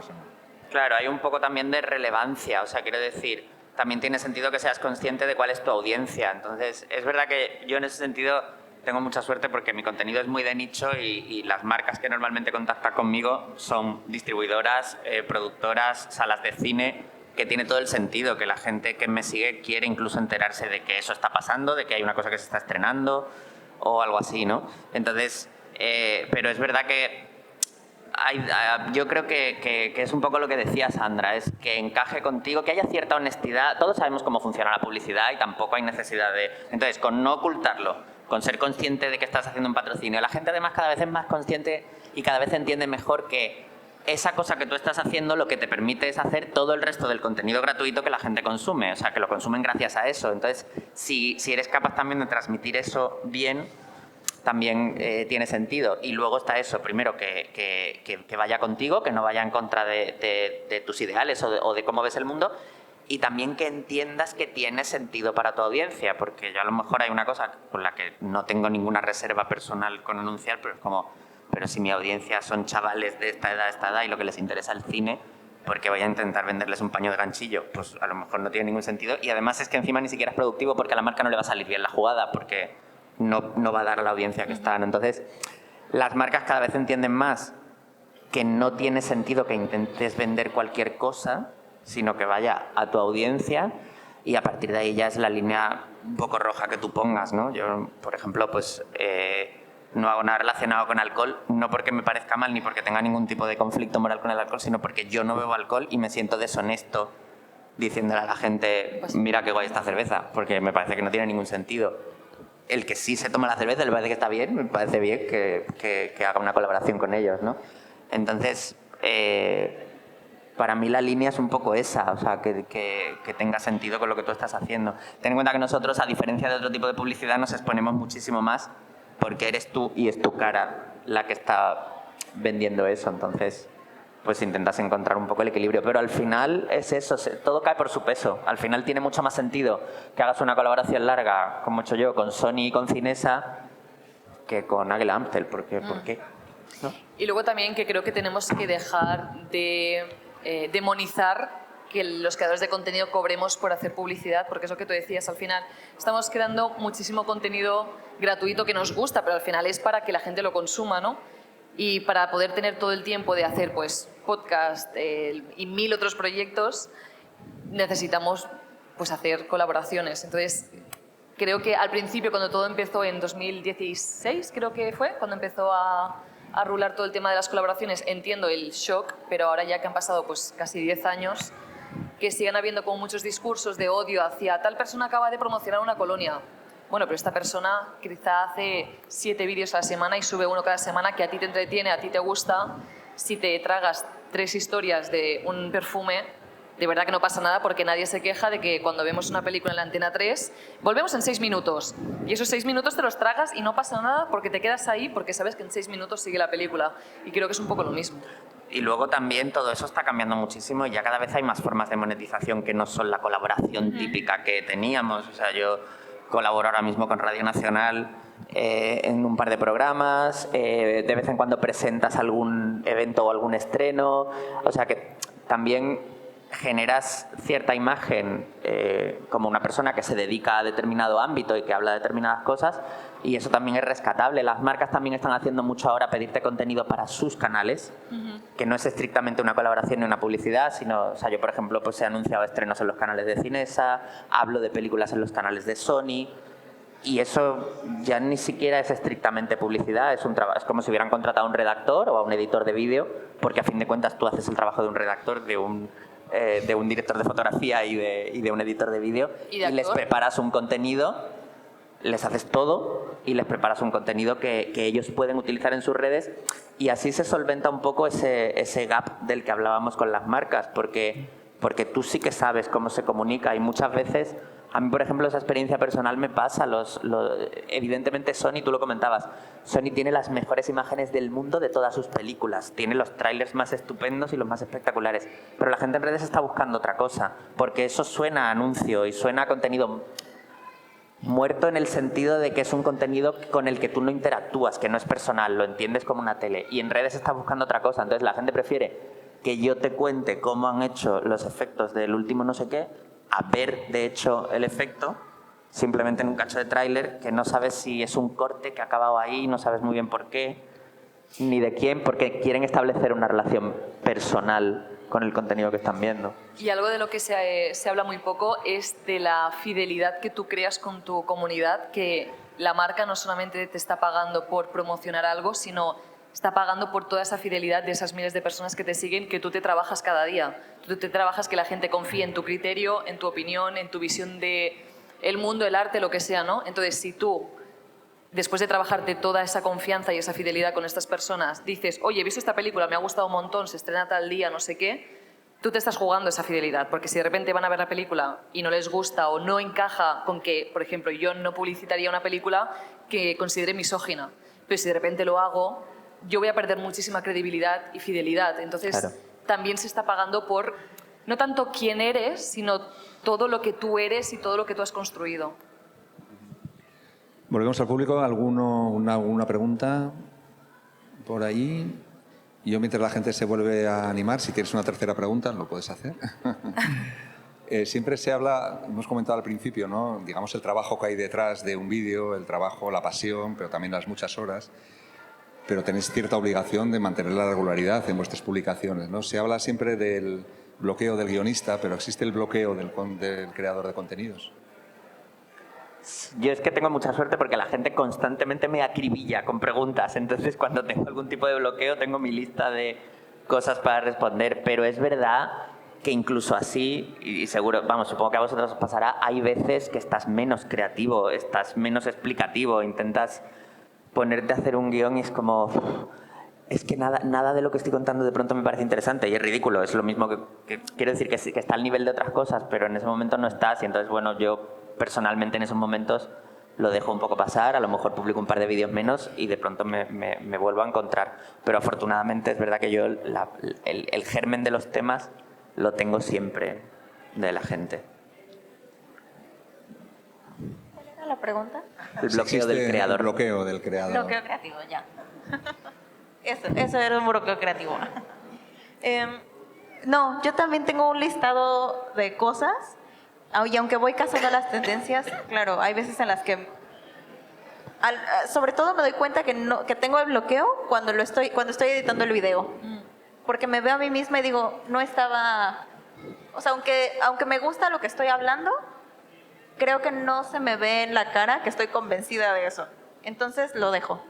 Claro, hay un poco también de relevancia, o sea, quiero decir, también tiene sentido que seas consciente de cuál es tu audiencia. Entonces, es verdad que yo en ese sentido tengo mucha suerte porque mi contenido es muy de nicho y las marcas que normalmente contactan conmigo son distribuidoras, productoras, salas de cine, que tiene todo el sentido, que la gente que me sigue quiere incluso enterarse de que eso está pasando, de que hay una cosa que se está estrenando o algo así, ¿no? Entonces, pero es verdad que yo creo que es un poco lo que decía Sandra, es que encaje contigo, que haya cierta honestidad. Todos sabemos cómo funciona la publicidad y tampoco hay necesidad de... Entonces, con no ocultarlo, con ser consciente de que estás haciendo un patrocinio, la gente además cada vez es más consciente y cada vez entiende mejor que esa cosa que tú estás haciendo lo que te permite es hacer todo el resto del contenido gratuito que la gente consume, o sea, que lo consumen gracias a eso. Entonces, si eres capaz también de transmitir eso bien, también tiene sentido. Y luego está eso, primero, que vaya contigo, que no vaya en contra de tus ideales o de cómo ves el mundo, y también que entiendas que tiene sentido para tu audiencia, porque yo a lo mejor hay una cosa con la que no tengo ninguna reserva personal con anunciar, pero es como, pero si mi audiencia son chavales de esta edad y lo que les interesa el cine, ¿por qué voy a intentar venderles un paño de ganchillo? Pues a lo mejor no tiene ningún sentido, y además es que encima ni siquiera es productivo porque a la marca no le va a salir bien la jugada, porque no va a dar a la audiencia que están. Entonces, las marcas cada vez entienden más que no tiene sentido que intentes vender cualquier cosa, sino que vaya a tu audiencia, y a partir de ahí ya es la línea un poco roja que tú pongas, ¿no? Yo, por ejemplo, pues no hago nada relacionado con alcohol, no porque me parezca mal ni porque tenga ningún tipo de conflicto moral con el alcohol, sino porque yo no bebo alcohol y me siento deshonesto diciéndole a la gente, mira qué guay esta cerveza, porque me parece que no tiene ningún sentido. El que sí se toma la cerveza, le parece que está bien, me parece bien que haga una colaboración con ellos, ¿no? Entonces, para mí la línea es un poco esa, o sea, que tenga sentido con lo que tú estás haciendo. Ten en cuenta que nosotros, a diferencia de otro tipo de publicidad, nos exponemos muchísimo más porque eres tú y es tu cara la que está vendiendo eso. Entonces, pues intentas encontrar un poco el equilibrio. Pero al final es eso, todo cae por su peso. Al final tiene mucho más sentido que hagas una colaboración larga, como he hecho yo, con Sony y con Cinesa, que con Águila Amstel. ¿Por qué? ¿No? Y luego también que creo que tenemos que dejar de demonizar que los creadores de contenido cobremos por hacer publicidad, porque es lo que tú decías, al final estamos creando muchísimo contenido gratuito que nos gusta, pero al final es para que la gente lo consuma, ¿no? Y para poder tener todo el tiempo de hacer pues podcast y 1000 otros proyectos, necesitamos pues hacer colaboraciones. Entonces, creo que al principio, cuando todo empezó en 2016, creo que fue, cuando empezó a rular todo el tema de las colaboraciones, entiendo el shock, pero ahora ya que han pasado pues casi 10 años, que sigan habiendo como muchos discursos de odio hacia tal persona acaba de promocionar una colonia. Bueno, pero esta persona quizá hace 7 vídeos a la semana y sube uno cada semana que a ti te entretiene, a ti te gusta. Si te tragas 3 historias de un perfume, de verdad que no pasa nada, porque nadie se queja de que cuando vemos una película en la Antena 3, volvemos en 6 minutos. Y esos 6 minutos te los tragas y no pasa nada porque te quedas ahí porque sabes que en 6 minutos sigue la película. Y creo que es un poco lo mismo. Y luego también todo eso está cambiando muchísimo y ya cada vez hay más formas de monetización que no son la colaboración típica que teníamos. O sea, yo colaboro ahora mismo con Radio Nacional en un par de programas, de vez en cuando presentas algún evento o algún estreno, o sea que también generas cierta imagen como una persona que se dedica a determinado ámbito y que habla de determinadas cosas, y eso también es rescatable. Las marcas también están haciendo mucho ahora pedirte contenido para sus canales, que no es estrictamente una colaboración ni una publicidad, sino, o sea, yo por ejemplo pues he anunciado estrenos en los canales de Cinesa, hablo de películas en los canales de Sony, y eso ya ni siquiera es estrictamente publicidad, es es como si hubieran contratado a un redactor o a un editor de vídeo, porque a fin de cuentas tú haces el trabajo de un redactor, de un director de fotografía y de un editor de vídeo, y les preparas un contenido, les haces todo y les preparas un contenido que ellos pueden utilizar en sus redes, y así se solventa un poco ese gap del que hablábamos con las marcas, porque tú sí que sabes cómo se comunica, y muchas veces, a mí por ejemplo esa experiencia personal me pasa, evidentemente Sony, tú lo comentabas, Sony tiene las mejores imágenes del mundo de todas sus películas, tiene los trailers más estupendos y los más espectaculares, pero la gente en redes está buscando otra cosa, porque eso suena a anuncio y suena a contenido muerto, en el sentido de que es un contenido con el que tú no interactúas, que no es personal, lo entiendes como una tele, y en redes estás buscando otra cosa. Entonces la gente prefiere que yo te cuente cómo han hecho los efectos del último no sé qué, a ver de hecho el efecto simplemente en un cacho de tráiler que no sabes si es un corte que ha acabado ahí, no sabes muy bien por qué ni de quién, porque quieren establecer una relación personal el contenido que están viendo. Y algo de lo que se habla muy poco es de la fidelidad que tú creas con tu comunidad, que la marca no solamente te está pagando por promocionar algo, sino está pagando por toda esa fidelidad de esas miles de personas que te siguen, que tú te trabajas cada día. Tú te trabajas que la gente confíe en tu criterio, en tu opinión, en tu visión de el mundo, el arte, lo que sea, ¿no? Entonces, si tú, después de trabajarte toda esa confianza y esa fidelidad con estas personas, dices, oye, he visto esta película, me ha gustado un montón, se estrena tal día, no sé qué, tú te estás jugando esa fidelidad, porque si de repente van a ver la película y no les gusta o no encaja con que, por ejemplo, yo no publicitaría una película que considere misógina, pero si de repente lo hago, yo voy a perder muchísima credibilidad y fidelidad. Entonces, claro, también se está pagando por no tanto quién eres, sino todo lo que tú eres y todo lo que tú has construido. Volvemos al público. ¿Alguna pregunta por ahí? Y yo, mientras la gente se vuelve a animar, si tienes una tercera pregunta, lo puedes hacer. Siempre se habla, hemos comentado al principio, ¿no? Digamos, el trabajo que hay detrás de un vídeo, el trabajo, la pasión, pero también las muchas horas. Pero tenéis cierta obligación de mantener la regularidad en vuestras publicaciones, ¿no? Se habla siempre del bloqueo del guionista, pero ¿existe el bloqueo del creador de contenidos? Yo es que tengo mucha suerte porque la gente constantemente me acribilla con preguntas, entonces cuando tengo algún tipo de bloqueo tengo mi lista de cosas para responder, pero es verdad que incluso así, y seguro, vamos, supongo que a vosotros os pasará, hay veces que estás menos creativo, estás menos explicativo, intentas ponerte a hacer un guión y es como... Es que nada de lo que estoy contando de pronto me parece interesante y es ridículo. Es lo mismo que quiero decir que está al nivel de otras cosas, pero en ese momento no estás. Y entonces, bueno, yo personalmente en esos momentos lo dejo un poco pasar. A lo mejor publico un par de vídeos menos y de pronto me vuelvo a encontrar. Pero afortunadamente es verdad que yo el germen de los temas lo tengo siempre de la gente. ¿Cuál era la pregunta? El bloqueo del creador. El bloqueo del creador. Bloqueo creativo, ya. Eso era un bloqueo creativo. No, yo también tengo un listado de cosas, y aunque voy cazando las tendencias, claro, hay veces en las que, sobre todo me doy cuenta que tengo el bloqueo cuando estoy editando el video, porque me veo a mí misma y digo, no estaba, o sea, aunque me gusta lo que estoy hablando, creo que no se me ve en la cara que estoy convencida de eso, entonces lo dejo.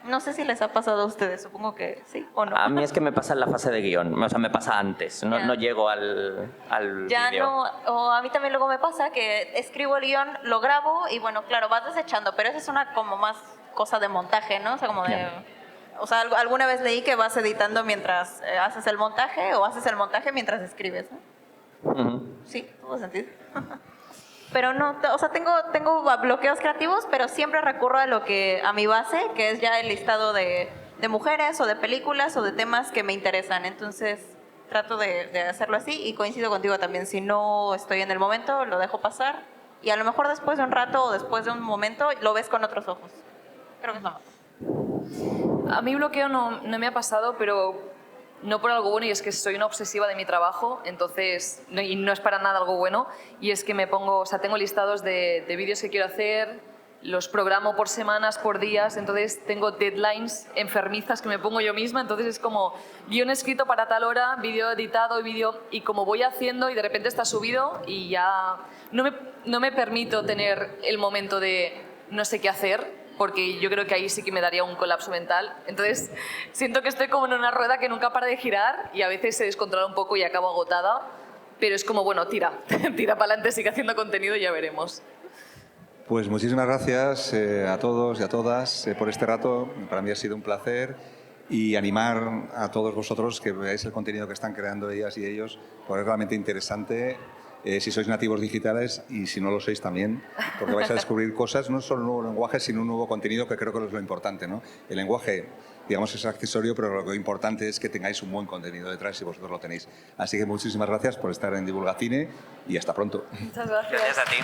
No sé si les ha pasado a ustedes, supongo que sí o no. A mí es que me pasa en la fase de guión, o sea, me pasa antes, no llego al ya vídeo. No, o a mí también luego me pasa que escribo el guión, lo grabo y bueno, claro, vas desechando, pero eso es una como más cosa de montaje, ¿no? O sea, como de... O sea, alguna vez leí que vas editando mientras haces el montaje o haces el montaje mientras escribes, ¿no? Sí, tuvo sentido. Pero no, o sea, tengo bloqueos creativos, pero siempre recurro a mi base, que es ya el listado de mujeres o de películas o de temas que me interesan. Entonces trato de hacerlo así y coincido contigo también. Si no estoy en el momento, lo dejo pasar y a lo mejor después de un rato o después de un momento lo ves con otros ojos. Creo que es lo más. A mí bloqueo no me ha pasado, pero no por algo bueno, y es que soy una obsesiva de mi trabajo, entonces, y no es para nada algo bueno, y es que tengo listados de vídeos que quiero hacer, los programo por semanas, por días, entonces tengo deadlines enfermizas que me pongo yo misma, entonces es como guión escrito para tal hora, vídeo editado y como voy haciendo y de repente está subido y ya no me permito tener el momento de no sé qué hacer, porque yo creo que ahí sí que me daría un colapso mental. Entonces, siento que estoy como en una rueda que nunca para de girar y a veces se descontrola un poco y acabo agotada, pero es como, bueno, tira para adelante, sigue haciendo contenido y ya veremos. Pues muchísimas gracias a todos y a todas por este rato. Para mí ha sido un placer y animar a todos vosotros que veáis el contenido que están creando ellas y ellos, porque es realmente interesante. Si sois nativos digitales y si no lo sois también, porque vais a descubrir cosas, no solo un nuevo lenguaje, sino un nuevo contenido, que creo que es lo importante, ¿no? El lenguaje, digamos, es accesorio, pero lo importante es que tengáis un buen contenido detrás y vosotros lo tenéis. Así que muchísimas gracias por estar en Divulgacine y hasta pronto. Muchas gracias. Gracias a ti.